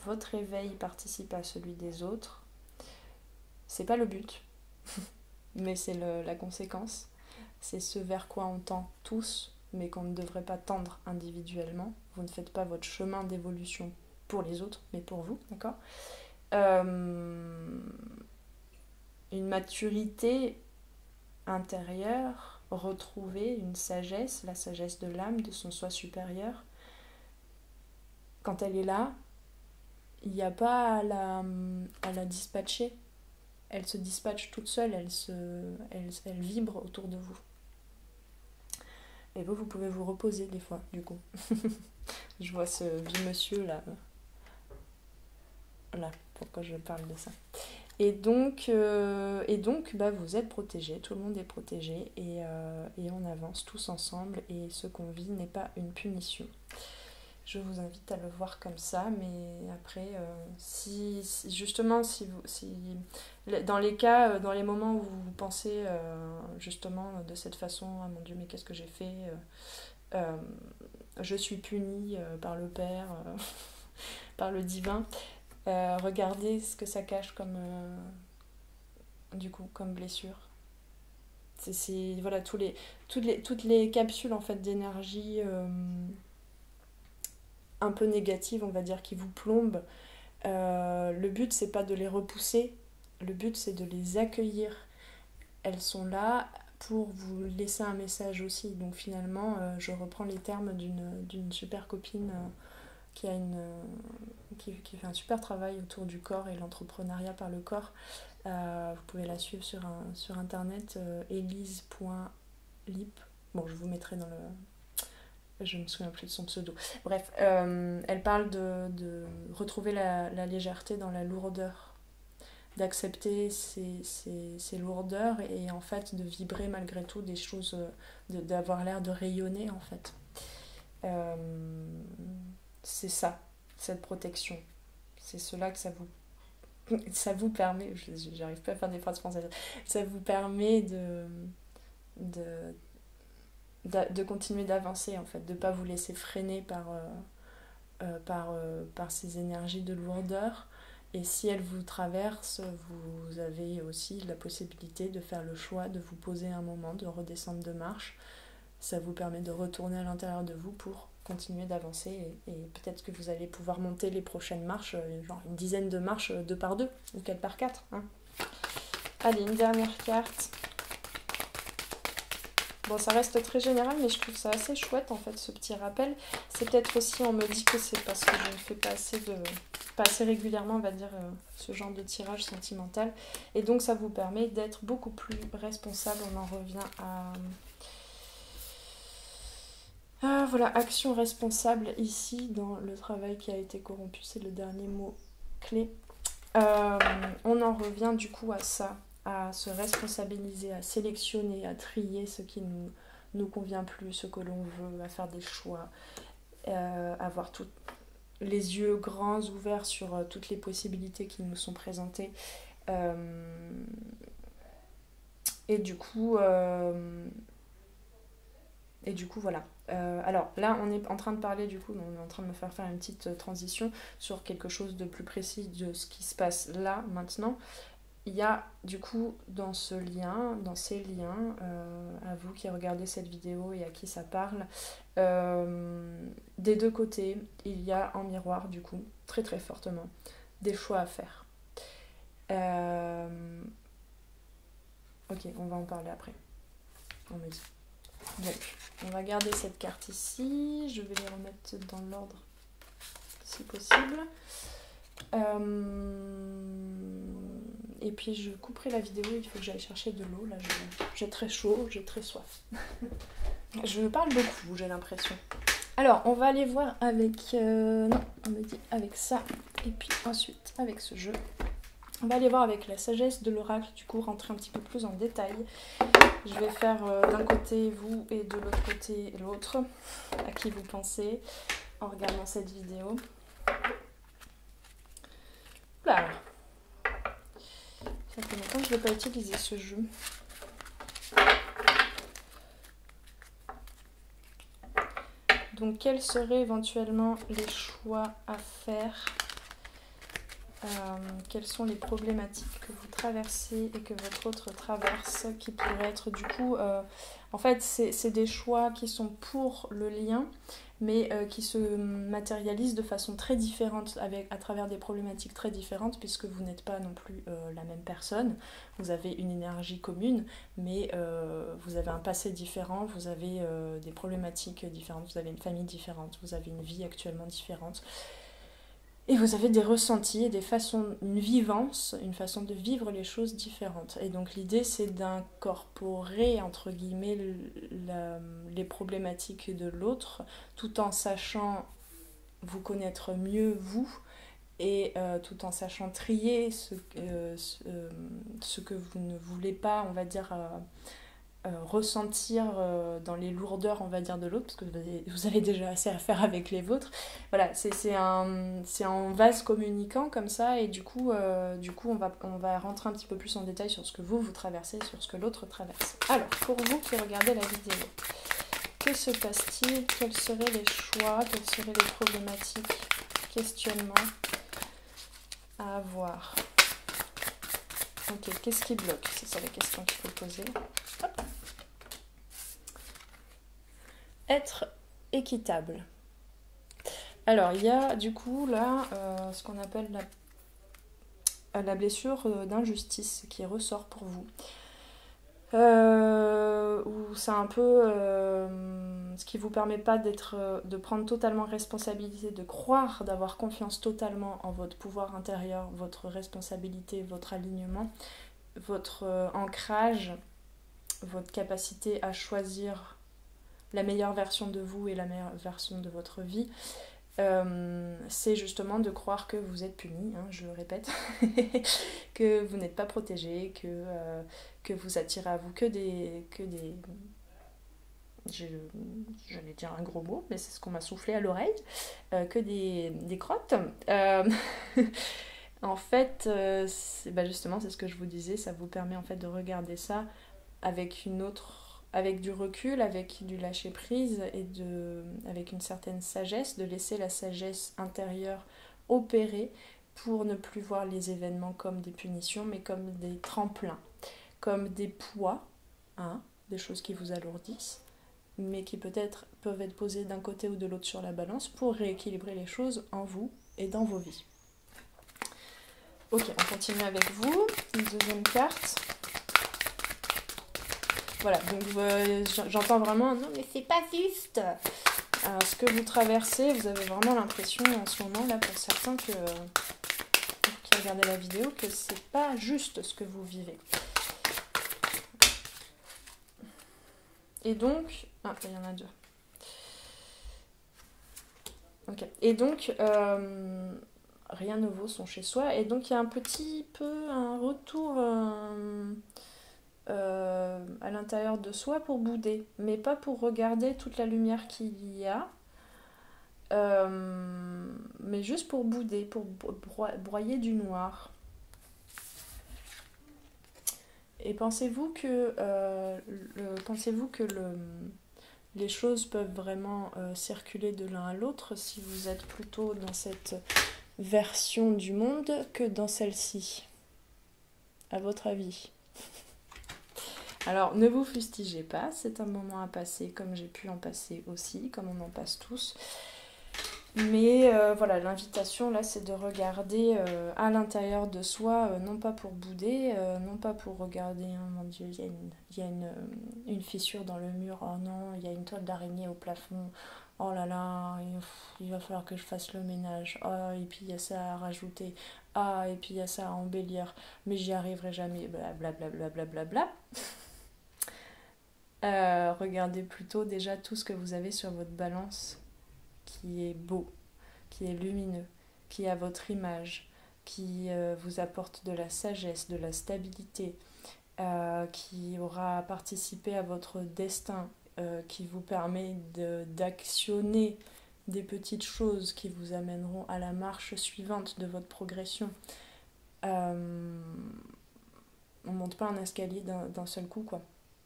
votre éveil participe à celui des autres. C'est pas le but, mais c'est la conséquence. C'est ce vers quoi on tend tous, mais qu'on ne devrait pas tendre individuellement. Vous ne faites pas votre chemin d'évolution pour les autres, mais pour vous, d'accord ? Une maturité intérieure, retrouver une sagesse, la sagesse de l'âme, de son soi supérieur. Quand elle est là, il n'y a pas à la dispatcher. Elle se dispatche toute seule, elle vibre autour de vous. Et vous pouvez vous reposer des fois, du coup. Je vois ce vieux monsieur là. Voilà, pourquoi je parle de ça. Et donc bah, vous êtes protégés, tout le monde est protégé et on avance tous ensemble et ce qu'on vit n'est pas une punition. Je vous invite à le voir comme ça, mais après, dans les cas, dans les moments où vous pensez justement de cette façon, ah mon Dieu, mais qu'est-ce que j'ai fait je suis punie par le Père, par le divin. Regardez ce que ça cache comme blessure. Voilà, toutes les capsules en fait d'énergie un peu négatives, on va dire, qui vous plombent. Le but c'est pas de les repousser, le but c'est de les accueillir. Elles sont là pour vous laisser un message aussi. Donc finalement, je reprends les termes d'une super copine qui fait un super travail autour du corps et l'entrepreneuriat par le corps. Vous pouvez la suivre sur internet, elise.lip. Bon, je vous mettrai dans le... Je me souviens plus de son pseudo. Bref, elle parle de retrouver la légèreté dans la lourdeur, d'accepter ces lourdeurs et en fait de vibrer malgré tout des choses, d'avoir l'air de rayonner en fait. C'est ça, cette protection. C'est cela que ça vous permet, j'arrive pas à faire des phrases françaises, ça vous permet de continuer d'avancer en fait, de pas vous laisser freiner par par ces énergies de lourdeur. Et si elles vous traversent, vous avez aussi la possibilité de faire le choix de vous poser un moment, de redescendre de marche. Ça vous permet de retourner à l'intérieur de vous pour continuer d'avancer et peut-être que vous allez pouvoir monter les prochaines marches, genre une dizaine de marches 2 par 2 ou 4 par 4. Hein. Allez, une dernière carte. Bon, ça reste très général, mais je trouve ça assez chouette en fait, ce petit rappel. C'est peut-être aussi, on me dit que c'est parce que je ne fais pas assez régulièrement, on va dire, ce genre de tirage sentimental. Et donc ça vous permet d'être beaucoup plus responsable. On en revient à voilà, action responsable ici dans le travail qui a été corrompu, c'est le dernier mot clé. On en revient du coup à ça, à se responsabiliser, à sélectionner, à trier ce qui nous convient plus, ce que l'on veut, à faire des choix, avoir les yeux grands ouverts sur toutes les possibilités qui nous sont présentées. Et du coup, voilà. Alors là, on est en train de parler, du coup, on est en train de me faire une petite transition sur quelque chose de plus précis de ce qui se passe là, maintenant. Il y a, du coup, dans ces liens, à vous qui regardez cette vidéo et à qui ça parle, des deux côtés, il y a en miroir, du coup, très très fortement, des choix à faire. Ok, on va en parler après. On me dit. Donc, on va garder cette carte ici. Je vais les remettre dans l'ordre si possible. Et puis je couperai la vidéo, il faut que j'aille chercher de l'eau. Là, j'ai très chaud, j'ai très soif. Je parle beaucoup, j'ai l'impression. Alors, on va aller voir avec... non, on me dit avec ça. Et puis ensuite, avec ce jeu. On va aller voir avec la sagesse de l'oracle, du coup, rentrer un petit peu plus en détail. Je vais faire d'un côté vous et de l'autre côté l'autre, à qui vous pensez, en regardant cette vidéo. Là. Ça fait longtemps que je ne l'ai pas utilisé ce jeu. Donc quels seraient éventuellement les choix à faire ? Quelles sont les problématiques que vous traversez et que votre autre traverse qui pourraient être du coup... en fait, c'est des choix qui sont pour le lien, mais qui se matérialisent de façon très différente, à travers des problématiques très différentes, puisque vous n'êtes pas non plus la même personne. Vous avez une énergie commune, mais vous avez un passé différent, vous avez des problématiques différentes, vous avez une famille différente, vous avez une vie actuellement différente. Et vous avez des ressentis et des façons, une vivance, une façon de vivre les choses différentes. Et donc l'idée, c'est d'incorporer, entre guillemets, les problématiques de l'autre, tout en sachant vous connaître mieux, vous, et tout en sachant trier ce que vous ne voulez pas, on va dire... ressentir dans les lourdeurs, on va dire, de l'autre, parce que vous avez déjà assez à faire avec les vôtres. Voilà, c'est un vase communicant comme ça, et du coup on va rentrer un petit peu plus en détail sur ce que vous traversez, sur ce que l'autre traverse. Alors, pour vous qui regardez la vidéo, que se passe-t-il? Quels seraient les choix? Quelles seraient les problématiques, questionnements à avoir? Ok, qu'est-ce qui bloque? C'est ça la question qu'il faut poser. Hop. Être équitable. Alors, il y a du coup là ce qu'on appelle la blessure d'injustice qui ressort pour vous. Où c'est un peu ce qui vous permet pas de prendre totalement responsabilité, de croire, d'avoir confiance totalement en votre pouvoir intérieur, votre responsabilité, votre alignement, votre ancrage, votre capacité à choisir la meilleure version de vous et la meilleure version de votre vie. C'est justement de croire que vous êtes puni, hein, je le répète, que vous n'êtes pas protégé, que vous attirez à vous que des j'allais dire un gros mot, mais c'est ce qu'on m'a soufflé à l'oreille, que des crottes. En fait, justement, c'est ce que je vous disais, ça vous permet en fait de regarder ça avec une autre avec du recul, avec du lâcher-prise et avec une certaine sagesse, de laisser la sagesse intérieure opérer pour ne plus voir les événements comme des punitions, mais comme des tremplins, comme des poids, hein, des choses qui vous alourdissent, mais qui peut-être peuvent être posées d'un côté ou de l'autre sur la balance pour rééquilibrer les choses en vous et dans vos vies. Ok, on continue avec vous. Une deuxième carte. Voilà, donc j'entends vraiment, non mais c'est pas juste. Alors, ce que vous traversez, vous avez vraiment l'impression en ce moment, là, pour certains, qui regardaient la vidéo, que c'est pas juste ce que vous vivez. Et donc, ah, il y en a deux. Ok. Et donc, rien ne vaut son chez soi. Et donc, il y a un petit peu un retour à l'intérieur de soi pour bouder. Mais pas pour regarder toute la lumière qu'il y a. Mais juste pour bouder, pour broyer du noir. Et pensez-vous que, les choses peuvent vraiment circuler de l'un à l'autre si vous êtes plutôt dans cette version du monde que dans celle-ci, à votre avis? Alors, ne vous fustigez pas, c'est un moment à passer comme j'ai pu en passer aussi, comme on en passe tous. Mais voilà, l'invitation là, c'est de regarder à l'intérieur de soi, non pas pour bouder, non pas pour regarder, oh mon Dieu, il y a une fissure dans le mur, oh non, il y a une toile d'araignée au plafond, oh là là, il va falloir que je fasse le ménage, ah, et puis il y a ça à rajouter, ah, et puis il y a ça à embellir, mais j'y arriverai jamais, blablabla. Bla, bla, bla, bla. Regardez plutôt déjà tout ce que vous avez sur votre balance qui est beau, qui est lumineux, qui est à votre image, qui vous apporte de la sagesse, de la stabilité, qui aura participé à votre destin, qui vous permet d'actionner des petites choses qui vous amèneront à la marche suivante de votre progression. On ne monte pas un escalier d'un seul coup, quoi.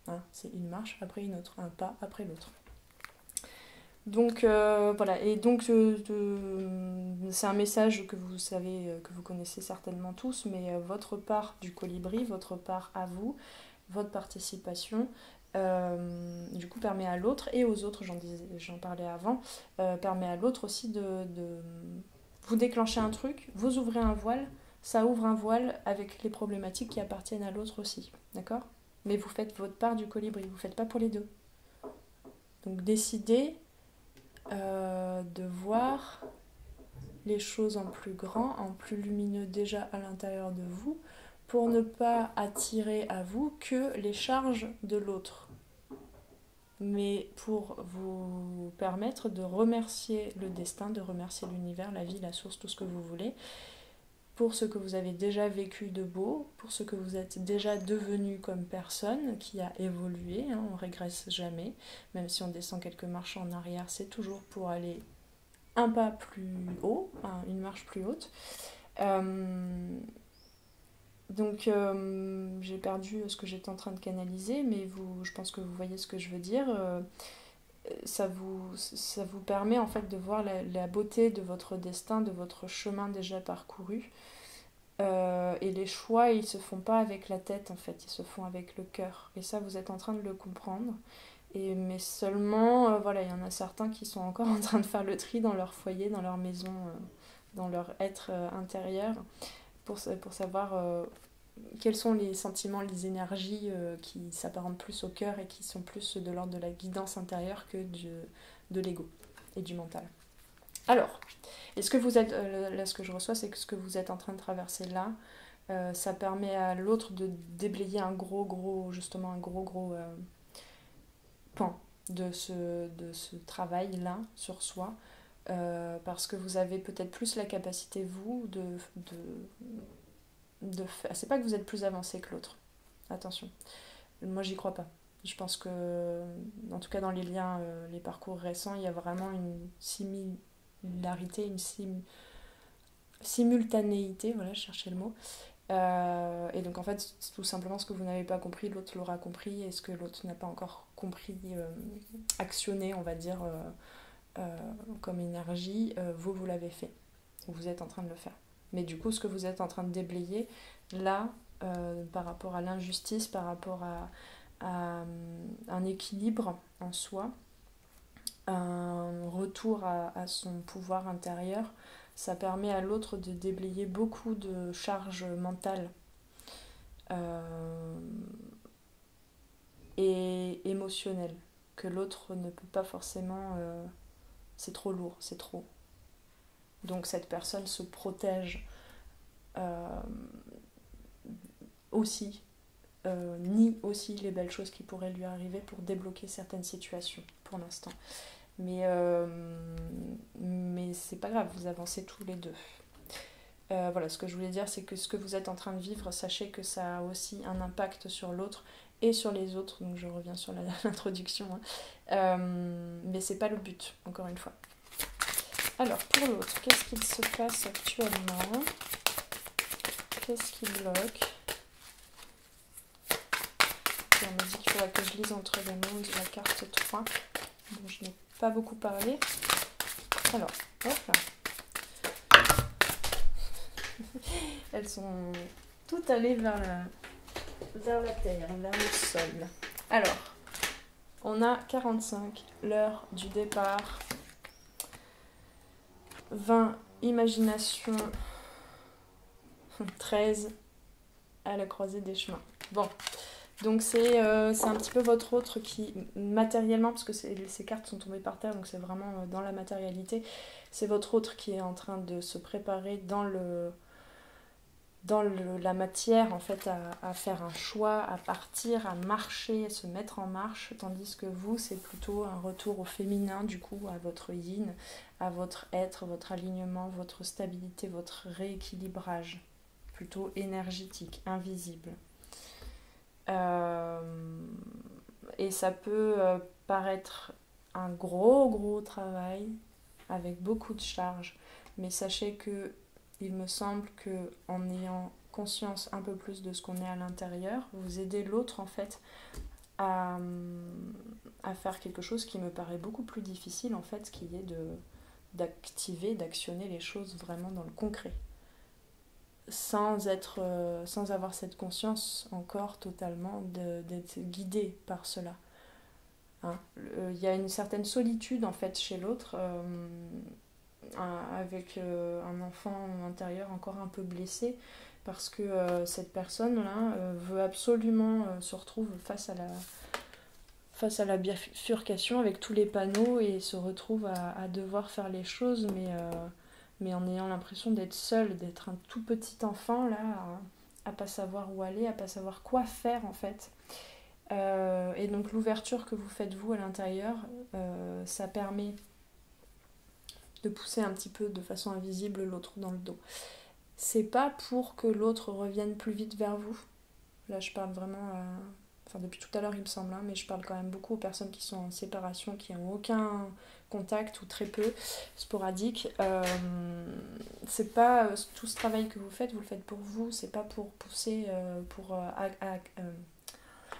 Hein, c'est une marche après une autre, un pas après l'autre. Donc voilà, et donc c'est un message que vous savez, que vous connaissez certainement tous, mais votre part du colibri, votre part à vous, votre participation, du coup permet à l'autre et aux autres, j'en parlais avant, permet à l'autre aussi de vous déclencher un truc, vous ouvrez un voile, ça ouvre un voile avec les problématiques qui appartiennent à l'autre aussi, d'accord? Mais vous faites votre part du colibri, vous ne faites pas pour les deux. Donc décidez de voir les choses en plus grand, en plus lumineux déjà à l'intérieur de vous, pour ne pas attirer à vous que les charges de l'autre, mais pour vous permettre de remercier le destin, de remercier l'univers, la vie, la source, tout ce que vous voulez, pour ce que vous avez déjà vécu de beau, pour ce que vous êtes déjà devenu comme personne qui a évolué, hein, on ne régresse jamais, même si on descend quelques marches en arrière, c'est toujours pour aller un pas plus haut, hein, une marche plus haute. Donc j'ai perdu ce que j'étais en train de canaliser, mais je pense que vous voyez ce que je veux dire. Ça vous permet en fait de voir la beauté de votre destin, de votre chemin déjà parcouru. Et les choix, ils se font pas avec la tête en fait, ils se font avec le cœur. Et ça, vous êtes en train de le comprendre. Mais seulement, voilà, il y en a certains qui sont encore en train de faire le tri dans leur foyer, dans leur maison, dans leur être intérieur, pour savoir quels sont les sentiments, les énergies qui s'apparentent plus au cœur et qui sont plus de l'ordre de la guidance intérieure que de l'ego et du mental. Alors, est-ce que vous êtes, là ce que je reçois, c'est que ce que vous êtes en train de traverser là, ça permet à l'autre de déblayer un gros pan de ce travail-là sur soi, parce que vous avez peut-être plus la capacité, vous, de faire... C'est pas que vous êtes plus avancé que l'autre, attention, moi j'y crois pas. Je pense que, en tout cas dans les liens, les parcours récents, il y a vraiment une similarité, une simultanéité, voilà, je cherchais le mot. Et donc en fait, tout simplement ce que vous n'avez pas compris, l'autre l'aura compris, et ce que l'autre n'a pas encore compris actionner, on va dire, comme énergie, vous l'avez fait. Vous êtes en train de le faire. Mais du coup, ce que vous êtes en train de déblayer, là, par rapport à l'injustice, par rapport à un équilibre en soi, un retour à son pouvoir intérieur, ça permet à l'autre de déblayer beaucoup de charges mentales et émotionnelles que l'autre ne peut pas forcément... c'est trop lourd, c'est trop. Donc cette personne se protège aussi, nie aussi les belles choses qui pourraient lui arriver pour débloquer certaines situations pour l'instant. Mais c'est pas grave, vous avancez tous les deux. Voilà, ce que je voulais dire, c'est que ce que vous êtes en train de vivre, sachez que ça a aussi un impact sur l'autre et sur les autres. Donc je reviens sur l'introduction. Hein. Mais c'est pas le but, encore une fois. Alors, pour l'autre, qu'est-ce qu'il se passe actuellement? Qu'est-ce qui bloque? On me dit qu'il faudra que je lise entre les mots de la carte 3. Bon, je n'ai pas beaucoup parlé. Alors, hop là. Elles sont toutes allées vers la terre, vers le sol. Alors, on a 45, l'heure du départ. 20, imagination. 13, à la croisée des chemins. Bon, donc c'est un petit peu votre autre qui, matériellement, parce que ces cartes sont tombées par terre, donc c'est vraiment dans la matérialité, c'est votre autre qui est en train de se préparer dans la matière, en fait, à faire un choix, à partir, à marcher, à se mettre en marche, tandis que vous, c'est plutôt un retour au féminin, du coup, à votre yin, à votre être, votre alignement, votre stabilité, votre rééquilibrage, plutôt énergétique, invisible. Et ça peut paraître un gros travail, avec beaucoup de charges, mais sachez que il me semble que en ayant conscience un peu plus de ce qu'on est à l'intérieur, vous aidez l'autre en fait à faire quelque chose qui me paraît beaucoup plus difficile en fait, qui est d'activer, d'actionner les choses vraiment dans le concret, sans avoir cette conscience encore totalement d'être guidé par cela. Hein. Il y a une certaine solitude en fait chez l'autre. Avec un enfant intérieur encore un peu blessé parce que cette personne-là veut absolument se retrouve face à la bifurcation avec tous les panneaux et se retrouve à devoir faire les choses mais en ayant l'impression d'être seule, d'être un tout petit enfant là, à pas savoir où aller, à pas savoir quoi faire en fait. Et donc l'ouverture que vous faites vous à l'intérieur, ça permet de pousser un petit peu de façon invisible l'autre dans le dos. C'est pas pour que l'autre revienne plus vite vers vous. Là, je parle vraiment, enfin depuis tout à l'heure il me semble, hein, mais je parle quand même beaucoup aux personnes qui sont en séparation, qui n'ont aucun contact ou très peu, sporadique. C'est pas tout ce travail que vous le faites pour vous, c'est pas pour pousser, pour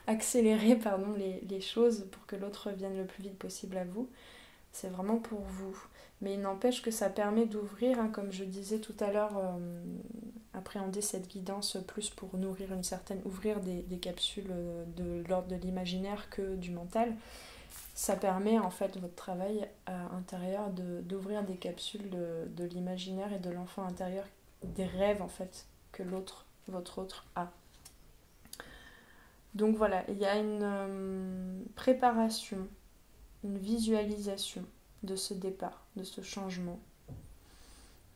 accélérer pardon, les choses pour que l'autre revienne le plus vite possible à vous. C'est vraiment pour vous. Mais il n'empêche que ça permet d'ouvrir, hein, comme je disais tout à l'heure, appréhender cette guidance plus pour nourrir ouvrir des capsules de l'ordre de l'imaginaire que du mental. Ça permet en fait votre travail intérieur d'ouvrir des capsules de l'imaginaire et de l'enfant intérieur, des rêves en fait que votre autre a. Donc voilà, il y a une préparation, une visualisation de ce départ, de ce changement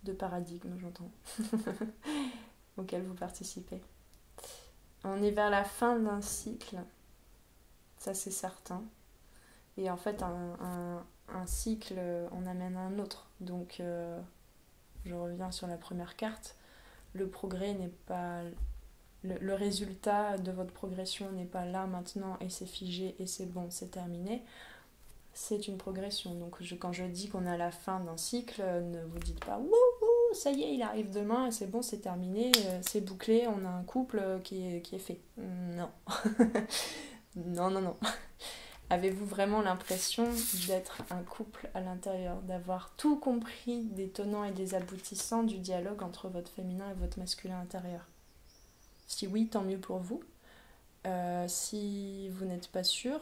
de paradigme, j'entends, auquel vous participez. On est vers la fin d'un cycle, ça c'est certain. Et en fait, un cycle en amène un autre. Donc, je reviens sur la première carte. Le progrès n'est pas... Le résultat de votre progression n'est pas là maintenant et c'est figé et c'est bon, c'est terminé. C'est une progression. Donc quand je dis qu'on est à la fin d'un cycle, ne vous dites pas wouhou, ça y est, il arrive demain, c'est bon, c'est terminé, c'est bouclé, on a un couple qui est fait. Non. Non. Avez-vous vraiment l'impression d'être un couple à l'intérieur, d'avoir tout compris des tenants et des aboutissants du dialogue entre votre féminin et votre masculin intérieur? Si oui, tant mieux pour vous. Si vous n'êtes pas sûr,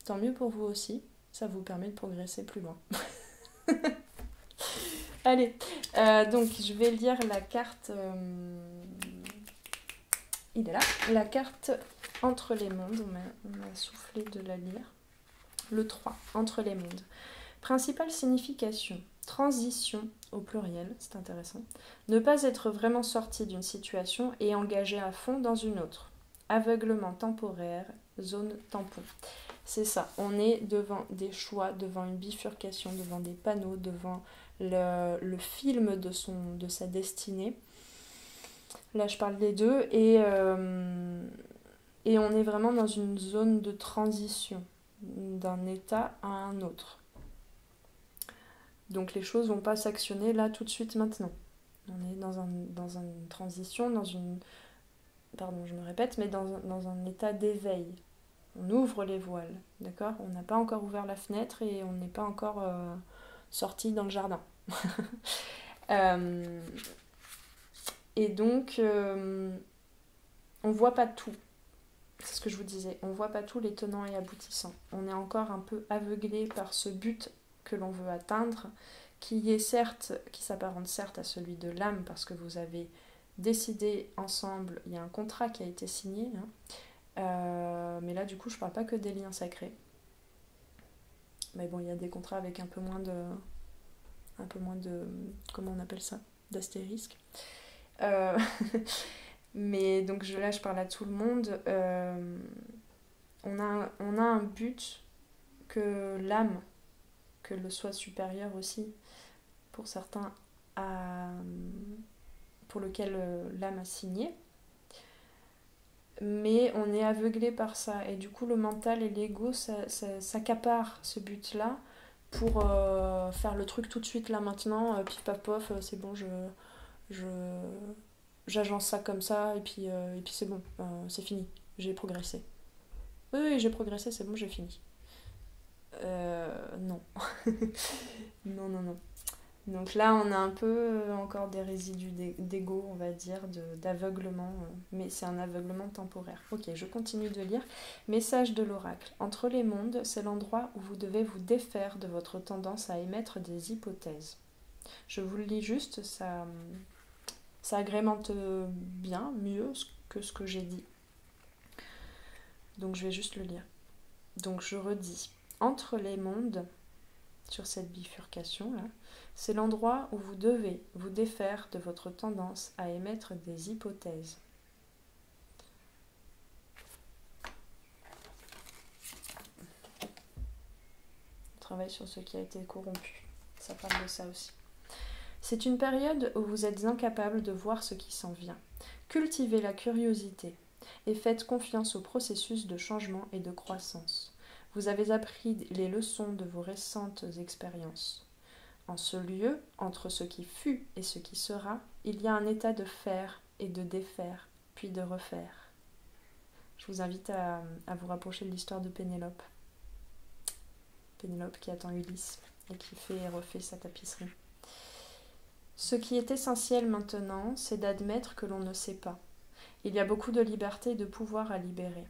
tant mieux pour vous aussi. Ça vous permet de progresser plus loin. Allez, donc je vais lire la carte. Il est là. La carte Entre les mondes. On m'a soufflé de la lire. Le 3, Entre les mondes. Principale signification. Transition, au pluriel, c'est intéressant. Ne pas être vraiment sorti d'une situation et engagé à fond dans une autre. Aveuglement temporaire, zone tampon. C'est ça, on est devant des choix, devant une bifurcation, devant des panneaux, devant le film de sa destinée. Là, je parle des deux. Et on est vraiment dans une zone de transition d'un état à un autre. Donc les choses vont pas s'actionner là tout de suite maintenant. On est dans une transition, pardon, je me répète, mais dans un état d'éveil. On ouvre les voiles, d'accord? On n'a pas encore ouvert la fenêtre et on n'est pas encore sorti dans le jardin. Et donc, on voit pas tout. C'est ce que je vous disais. On voit pas tous les tenants et aboutissants. On est encore un peu aveuglé par ce but que l'on veut atteindre, qui s'apparente certes à celui de l'âme, parce que vous avez décidé ensemble, il y a un contrat qui a été signé, mais là du coup je parle pas que des liens sacrés. Mais bon, il y a des contrats avec un peu moins de comment on appelle ça, d'astérisque. Mais donc là je parle à tout le monde. On a un but que l'âme, que le soi supérieur aussi, pour certains, pour lequel l'âme a signé. Mais on est aveuglé par ça. Et du coup, le mental et l'ego s'accaparent ce but-là pour faire le truc tout de suite, là, maintenant. Pif, paf, pof, c'est bon, j'agence ça comme ça, et puis c'est bon, c'est fini. J'ai progressé. Oui, j'ai progressé, c'est bon, j'ai fini. Non. Non. Donc là, on a un peu encore des résidus d'ego, on va dire, d'aveuglement, mais c'est un aveuglement temporaire. Ok, je continue de lire. Message de l'oracle. Entre les mondes, c'est l'endroit où vous devez vous défaire de votre tendance à émettre des hypothèses. Je vous le lis juste, ça agrémente bien, mieux que ce que j'ai dit. Donc je vais juste le lire. Donc je redis. Entre les mondes, sur cette bifurcation-là, c'est l'endroit où vous devez vous défaire de votre tendance à émettre des hypothèses. On travaille sur ce qui a été corrompu. Ça parle de ça aussi. C'est une période où vous êtes incapable de voir ce qui s'en vient. Cultivez la curiosité et faites confiance au processus de changement et de croissance. Vous avez appris les leçons de vos récentes expériences. En ce lieu, entre ce qui fut et ce qui sera, il y a un état de faire et de défaire, puis de refaire. Je vous invite à vous rapprocher de l'histoire de Pénélope. Pénélope qui attend Ulysse et qui fait et refait sa tapisserie. Ce qui est essentiel maintenant, c'est d'admettre que l'on ne sait pas. Il y a beaucoup de liberté et de pouvoir à libérer.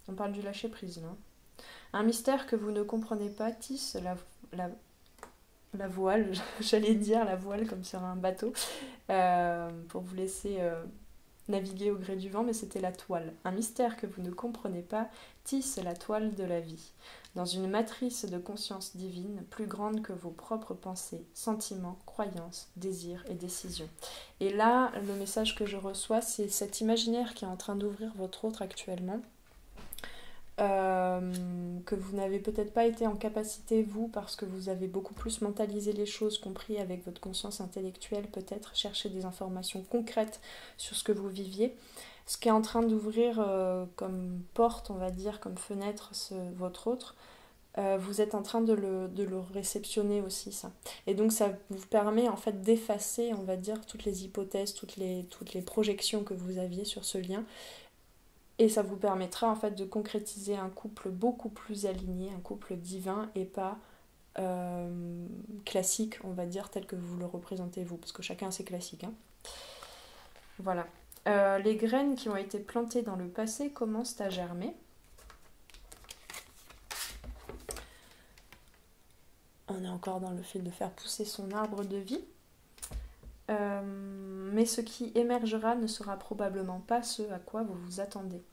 On parle du lâcher-prise, là. Un mystère que vous ne comprenez pas tisse la voile, j'allais dire la voile comme sur un bateau, pour vous laisser naviguer au gré du vent, mais c'était la toile. Un mystère que vous ne comprenez pas tisse la toile de la vie, dans une matrice de conscience divine plus grande que vos propres pensées, sentiments, croyances, désirs et décisions. Et là, le message que je reçois, c'est cet imaginaire qui est en train d'ouvrir votre autre actuellement, que vous n'avez peut-être pas été en capacité, vous, parce que vous avez beaucoup plus mentalisé les choses, compris avec votre conscience intellectuelle, peut-être chercher des informations concrètes sur ce que vous viviez. Ce qui est en train d'ouvrir comme porte, on va dire, comme fenêtre, votre autre, vous êtes en train de le réceptionner aussi, ça. Et donc ça vous permet en fait d'effacer, on va dire, toutes les hypothèses, toutes les projections que vous aviez sur ce lien, Et ça vous permettra en fait de concrétiser un couple beaucoup plus aligné, un couple divin et pas classique, on va dire, tel que vous le représentez vous, parce que chacun a ses classiques. Hein. Voilà. Les graines qui ont été plantées dans le passé commencent à germer. On est encore dans le fait de faire pousser son arbre de vie. Mais ce qui émergera ne sera probablement pas ce à quoi vous vous attendez.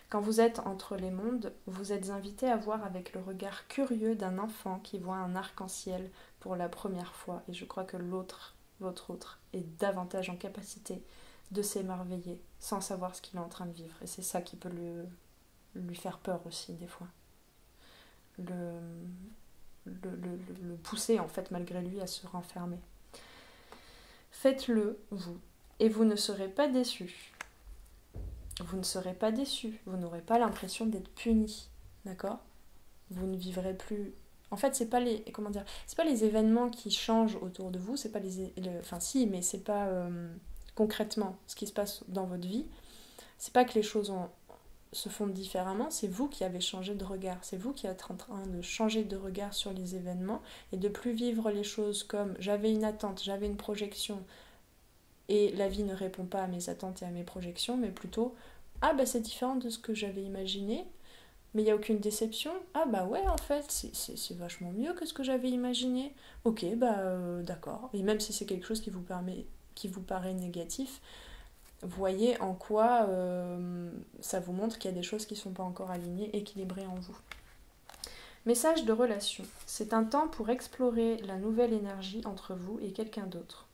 Quand vous êtes entre les mondes, vous êtes invité à voir avec le regard curieux d'un enfant qui voit un arc-en-ciel pour la première fois. Et je crois que l'autre, votre autre, est davantage en capacité de s'émerveiller sans savoir ce qu'il est en train de vivre. Et c'est ça qui peut lui faire peur aussi des fois. Le pousser en fait malgré lui à se renfermer. Faites-le, vous, et vous ne serez pas déçus. Vous ne serez pas déçus, vous n'aurez pas l'impression d'être puni, d'accord? Vous ne vivrez plus... En fait, c'est pas les... Comment dire? C'est pas les événements qui changent autour de vous, c'est pas enfin si, mais c'est pas concrètement ce qui se passe dans votre vie. C'est pas que les choses se font différemment, c'est vous qui avez changé de regard. C'est vous qui êtes en train de changer de regard sur les événements et de plus vivre les choses comme j'avais une attente, j'avais une projection et la vie ne répond pas à mes attentes et à mes projections, mais plutôt ah bah c'est différent de ce que j'avais imaginé, mais il n'y a aucune déception. Ah bah ouais en fait c'est vachement mieux que ce que j'avais imaginé. Ok bah d'accord. Et même si c'est quelque chose qui vous paraît négatif, voyez en quoi ça vous montre qu'il y a des choses qui ne sont pas encore alignées, équilibrées en vous. Message de relation. C'est un temps pour explorer la nouvelle énergie entre vous et quelqu'un d'autre.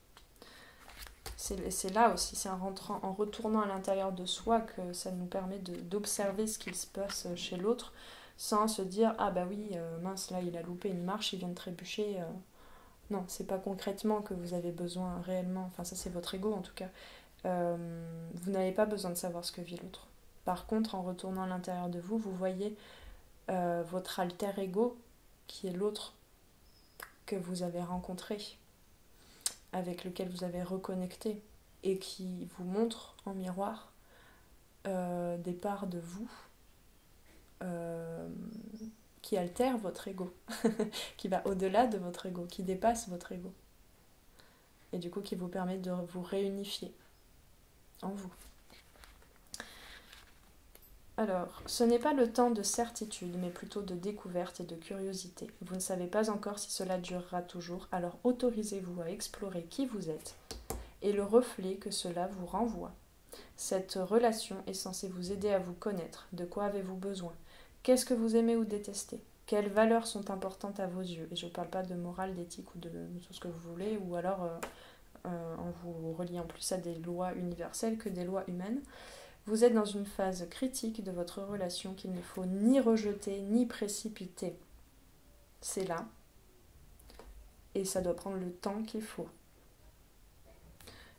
C'est là aussi, c'est en retournant à l'intérieur de soi que ça nous permet d'observer ce qui se passe chez l'autre sans se dire ah bah oui, mince, là il a loupé une marche, il vient de trébucher. Non, c'est pas concrètement que vous avez besoin réellement, enfin ça c'est votre ego en tout cas. Vous n'avez pas besoin de savoir ce que vit l'autre. Par contre, en retournant à l'intérieur de vous, vous voyez votre alter ego qui est l'autre que vous avez rencontré, avec lequel vous avez reconnecté et qui vous montre en miroir des parts de vous qui altèrent votre ego, qui va au-delà de votre ego, qui dépasse votre ego et du coup qui vous permet de vous réunifier en vous. Alors, ce n'est pas le temps de certitude, mais plutôt de découverte et de curiosité. Vous ne savez pas encore si cela durera toujours, alors autorisez-vous à explorer qui vous êtes et le reflet que cela vous renvoie. Cette relation est censée vous aider à vous connaître. De quoi avez-vous besoin? Qu'est-ce que vous aimez ou détestez? Quelles valeurs sont importantes à vos yeux? Et je ne parle pas de morale, d'éthique ou de tout ce que vous voulez, ou alors en vous reliant plus à des lois universelles que des lois humaines. Vous êtes dans une phase critique de votre relation qu'il ne faut ni rejeter ni précipiter. C'est là. Et ça doit prendre le temps qu'il faut.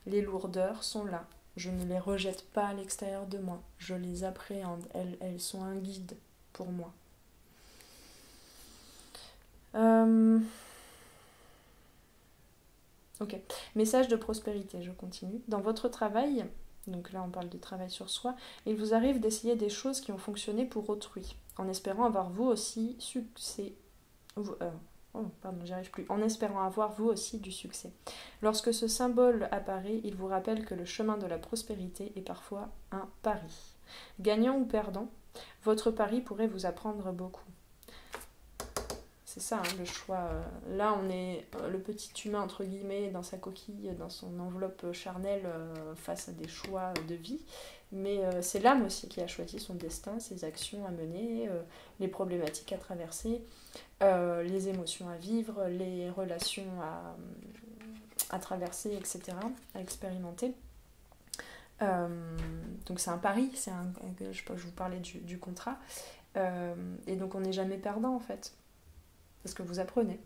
Les lourdeurs sont là. Je ne les rejette pas à l'extérieur de moi. Je les appréhende. Elles sont un guide pour moi. Ok. Message de prospérité, je continue. Dans votre travail... Donc là, on parle de travail sur soi. Il vous arrive d'essayer des choses qui ont fonctionné pour autrui, en espérant avoir vous aussi succès. En espérant avoir vous aussi du succès. Lorsque ce symbole apparaît, il vous rappelle que le chemin de la prospérité est parfois un pari. Gagnant ou perdant, votre pari pourrait vous apprendre beaucoup. C'est ça, hein, le choix. Là, on est le petit humain, entre guillemets, dans sa coquille, dans son enveloppe charnelle, face à des choix de vie. Mais c'est l'âme aussi qui a choisi son destin, ses actions à mener, les problématiques à traverser, les émotions à vivre, les relations à traverser, etc., à expérimenter. Donc c'est un pari, je vous parlais du contrat. Et donc on n'est jamais perdant, en fait. Parce que vous apprenez.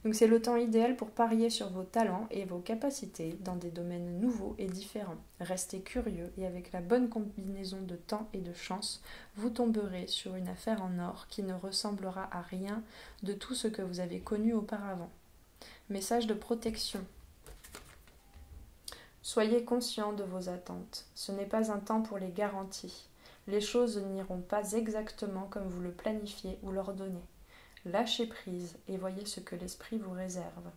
Donc c'est le temps idéal pour parier sur vos talents et vos capacités dans des domaines nouveaux et différents. Restez curieux et avec la bonne combinaison de temps et de chance, vous tomberez sur une affaire en or qui ne ressemblera à rien de tout ce que vous avez connu auparavant. Message de protection. Soyez conscient de vos attentes. Ce n'est pas un temps pour les garanties. Les choses n'iront pas exactement comme vous le planifiez ou l'ordonnez. Lâchez prise et voyez ce que l'esprit vous réserve.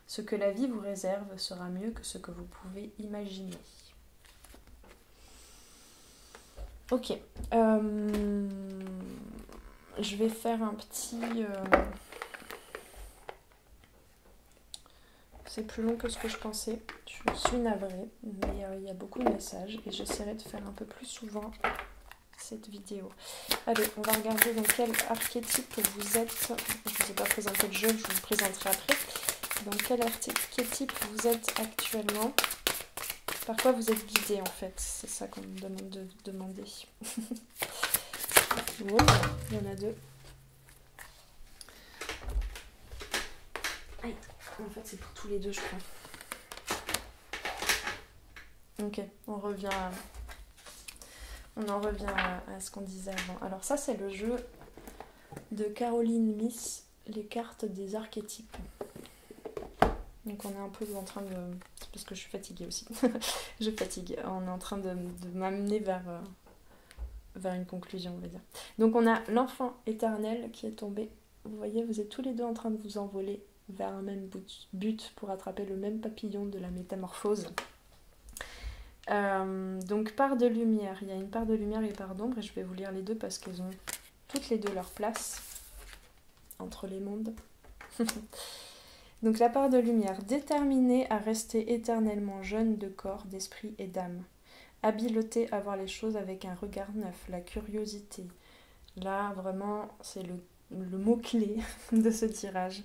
Ce que la vie vous réserve sera mieux que ce que vous pouvez imaginer. Ok. Je vais faire un petit... C'est plus long que ce que je pensais. Je suis navrée, mais il y a beaucoup de messages et j'essaierai de faire un peu plus souvent cette vidéo. Allez, on va regarder dans quel archétype vous êtes. Je ne vous ai pas présenté le jeu, je vous le présenterai après. Dans quel archétype vous êtes actuellement? Par quoi vous êtes guidé en fait? C'est ça qu'on me demande de demander. Wow, il y en a deux. Aïe. En fait, c'est pour tous les deux, je crois. Ok, on en revient à ce qu'on disait avant. Alors ça, c'est le jeu de Caroline Myss, les cartes des archétypes. Donc on est un peu en train de... C'est parce que je suis fatiguée aussi. Je fatigue. On est en train de m'amener vers une conclusion, on va dire. Donc on a l'enfant éternel qui est tombé. Vous voyez, vous êtes tous les deux en train de vous envoler vers un même but pour attraper le même papillon de la métamorphose. Donc part de lumière, il y a une part de lumière et une part d'ombre et je vais vous lire les deux parce qu'elles ont toutes les deux leur place entre les mondes. Donc la part de lumière, déterminée à rester éternellement jeune de corps, d'esprit et d'âme. Habileté à voir les choses avec un regard neuf, la curiosité. Là vraiment c'est le mot-clé de ce tirage.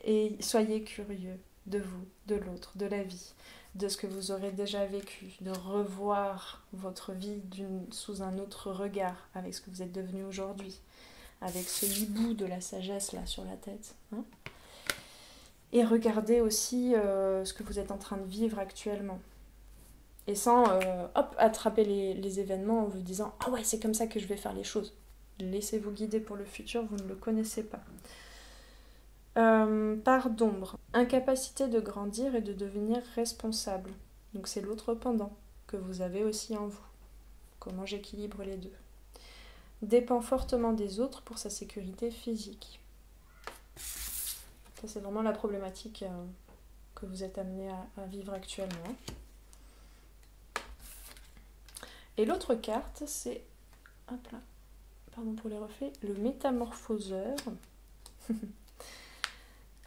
Et soyez curieux de vous, de l'autre, de la vie, de ce que vous aurez déjà vécu, de revoir votre vie sous un autre regard avec ce que vous êtes devenu aujourd'hui, avec ce hibou de la sagesse là sur la tête. Hein, et regardez aussi ce que vous êtes en train de vivre actuellement. Et sans attraper les événements en vous disant « Ah ouais, c'est comme ça que je vais faire les choses ». Laissez-vous guider pour le futur, vous ne le connaissez pas. Part d'ombre, incapacité de grandir et de devenir responsable. Donc c'est l'autre pendant que vous avez aussi en vous. Comment j'équilibre les deux. Dépend fortement des autres pour sa sécurité physique. Ça c'est vraiment la problématique que vous êtes amené à vivre actuellement. Et l'autre carte c'est, hop là, pardon pour les reflets, le métamorphoseur.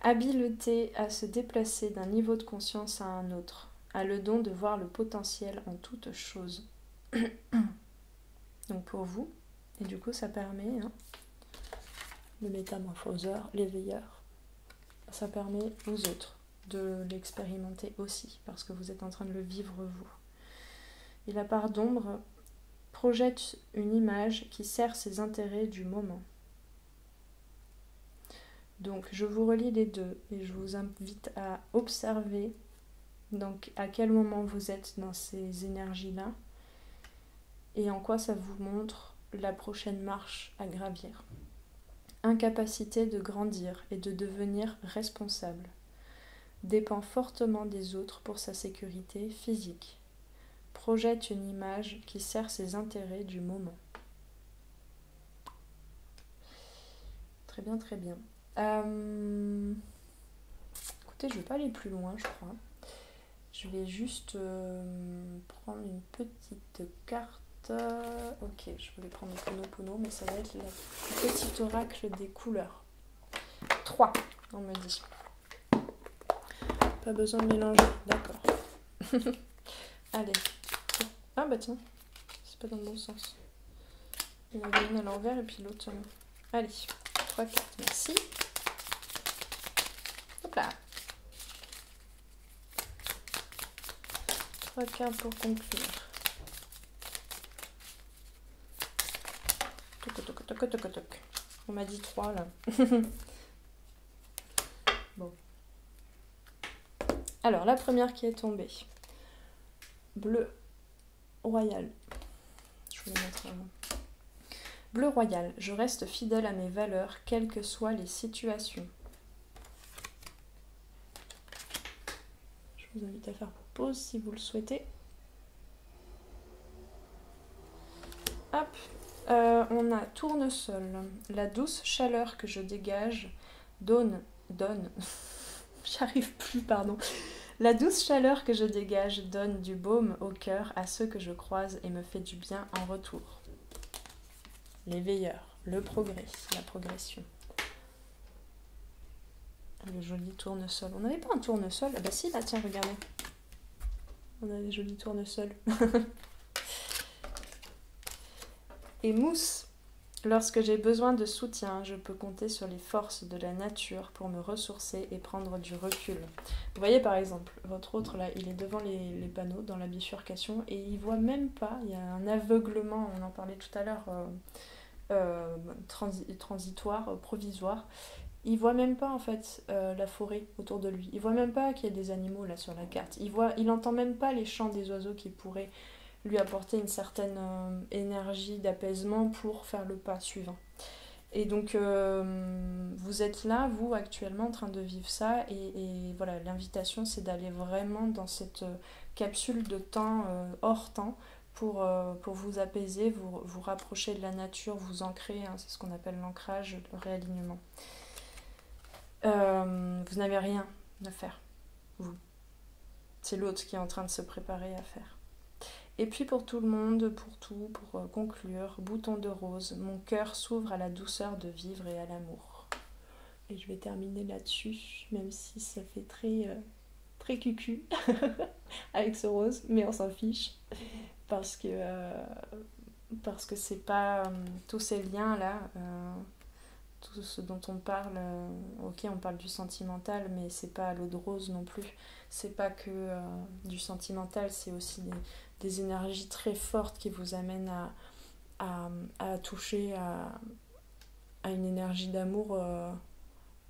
Habileté à se déplacer d'un niveau de conscience à un autre, a le don de voir le potentiel en toute chose. Donc pour vous, et du coup ça permet, le métamorphoseur, l'éveilleur, ça permet aux autres de l'expérimenter aussi, parce que vous êtes en train de le vivre vous. Et la part d'ombre projette une image qui sert ses intérêts du moment. Donc je vous relis les deux et je vous invite à observer donc à quel moment vous êtes dans ces énergies-là et en quoi ça vous montre la prochaine marche à gravir. Incapacité de grandir et de devenir responsable. Dépend fortement des autres pour sa sécurité physique. Projette une image qui sert ses intérêts du moment. Très bien, très bien. Écoutez, je ne vais pas aller plus loin, je crois. Je vais juste prendre une petite carte. Ok, je vais prendre le Pono, mais ça va être le petit oracle des couleurs. 3, on me dit. Pas besoin de mélanger, d'accord. Allez. Ah bah tiens, c'est pas dans le bon sens. Il y en avait une à l'envers et puis l'autre. Allez, 3 cartes, merci. Hop là. 3 cartes pour conclure. Toc, toc, toc, toc, toc, toc. On m'a dit 3 là. Bon. Alors, la première qui est tombée. Bleu royal. Je vais le mettre avant. Bleu royal. Je reste fidèle à mes valeurs, quelles que soient les situations. Je vous invite à faire pause si vous le souhaitez. Hop. on a tournesol. La douce chaleur que je dégage donne... J'arrive plus, pardon. La douce chaleur que je dégage donne du baume au cœur à ceux que je croise et me fait du bien en retour. Les veilleurs, le progrès, la progression. Le joli tournesol. On n'avait pas un tournesol? Ah bah si, là, tiens, regardez. On a des jolis tournesols. Et mousse. Lorsque j'ai besoin de soutien, je peux compter sur les forces de la nature pour me ressourcer et prendre du recul. Vous voyez par exemple, votre autre là, il est devant les panneaux dans la bifurcation et il voit même pas, il y a un aveuglement, on en parlait tout à l'heure, transitoire, provisoire. Il voit même pas en fait la forêt autour de lui. Il voit même pas qu'il y a des animaux là sur la carte. Il entend même pas les chants des oiseaux qui pourraient lui apporter une certaine énergie d'apaisement pour faire le pas suivant. Et donc vous êtes là, vous actuellement en train de vivre ça et voilà, l'invitation c'est d'aller vraiment dans cette capsule de temps hors temps pour vous apaiser, vous rapprocher de la nature, vous ancrer, hein, c'est ce qu'on appelle l'ancrage, le réalignement. Vous n'avez rien à faire, vous. C'est l'autre qui est en train de se préparer à faire. Et puis pour tout le monde, pour tout, pour conclure, bouton de rose, mon cœur s'ouvre à la douceur de vivre et à l'amour. Et je vais terminer là-dessus, même si ça fait très cucu avec ce rose, mais on s'en fiche parce que c'est pas tous ces liens là. Tout ce dont on parle, ok, on parle du sentimental, mais c'est pas l'eau de rose non plus. C'est pas que du sentimental, c'est aussi des énergies très fortes qui vous amènent à toucher à une énergie d'amour,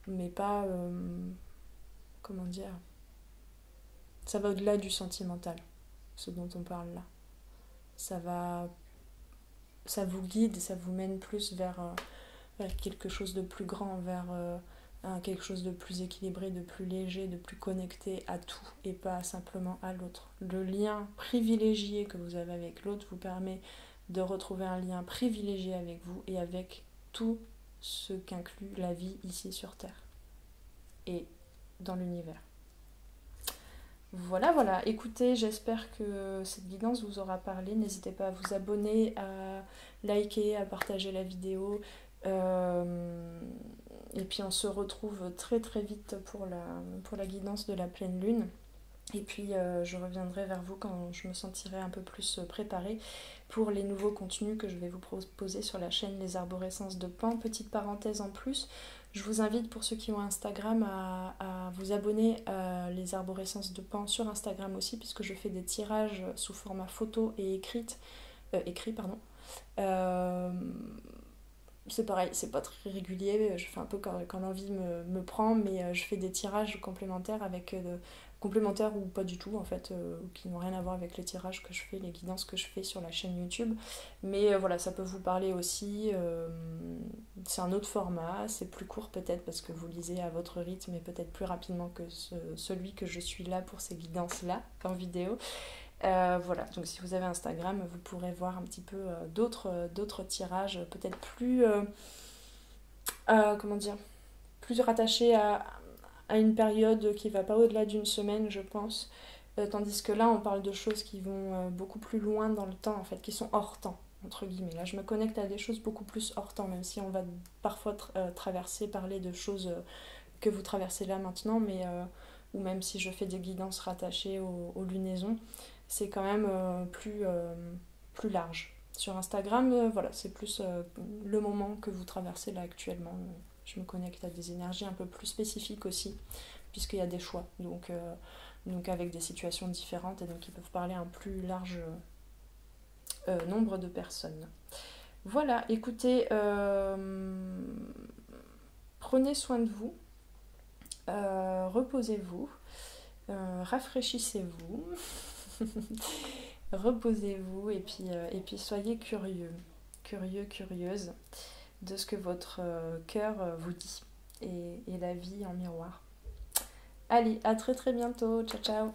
mais pas. Comment dire? Ça va au-delà du sentimental, ce dont on parle là. Ça vous guide, ça vous mène plus vers quelque chose de plus grand, vers quelque chose de plus équilibré, de plus léger, de plus connecté à tout et pas simplement à l'autre. Le lien privilégié que vous avez avec l'autre vous permet de retrouver un lien privilégié avec vous et avec tout ce qu'inclut la vie ici sur Terre et dans l'univers. Voilà, écoutez, j'espère que cette guidance vous aura parlé. N'hésitez pas à vous abonner, à liker, à partager la vidéo. Et puis on se retrouve très très vite pour la guidance de la pleine lune. Et puis je reviendrai vers vous quand je me sentirai un peu plus préparée pour les nouveaux contenus que je vais vous proposer sur la chaîne Les Arborescences de Pan. Petite parenthèse en plus, je vous invite pour ceux qui ont Instagram à vous abonner à Les Arborescences de Pan sur Instagram aussi, puisque je fais des tirages sous format photo et écrit. C'est pareil, c'est pas très régulier, je fais un peu quand l'envie me prend, mais je fais des tirages complémentaires complémentaires ou pas du tout en fait, qui n'ont rien à voir avec les tirages que je fais, les guidances que je fais sur la chaîne YouTube. Mais voilà, ça peut vous parler aussi, c'est un autre format, c'est plus court peut-être parce que vous lisez à votre rythme et peut-être plus rapidement que celui que je suis là pour ces guidances-là en vidéo. Voilà, donc si vous avez Instagram, vous pourrez voir un petit peu d'autres tirages, peut-être plus, comment dire, plus rattachés à une période qui va pas au-delà d'une semaine, je pense. Tandis que là, on parle de choses qui vont beaucoup plus loin dans le temps, en fait, qui sont hors temps, entre guillemets. Là, je me connecte à des choses beaucoup plus hors temps, même si on va parfois parler de choses que vous traversez là maintenant, mais ou même si je fais des guidances rattachées aux lunaisons, c'est quand même plus large. Sur Instagram, voilà, c'est plus le moment que vous traversez là actuellement. Je me connecte à des énergies un peu plus spécifiques aussi, puisqu'il y a des choix, donc avec des situations différentes, et donc ils peuvent parler à un plus large nombre de personnes. Voilà, écoutez, prenez soin de vous, reposez-vous, rafraîchissez-vous, reposez-vous, et puis soyez curieuse de ce que votre cœur vous dit, et la vie en miroir. Allez, à très très bientôt, ciao ciao.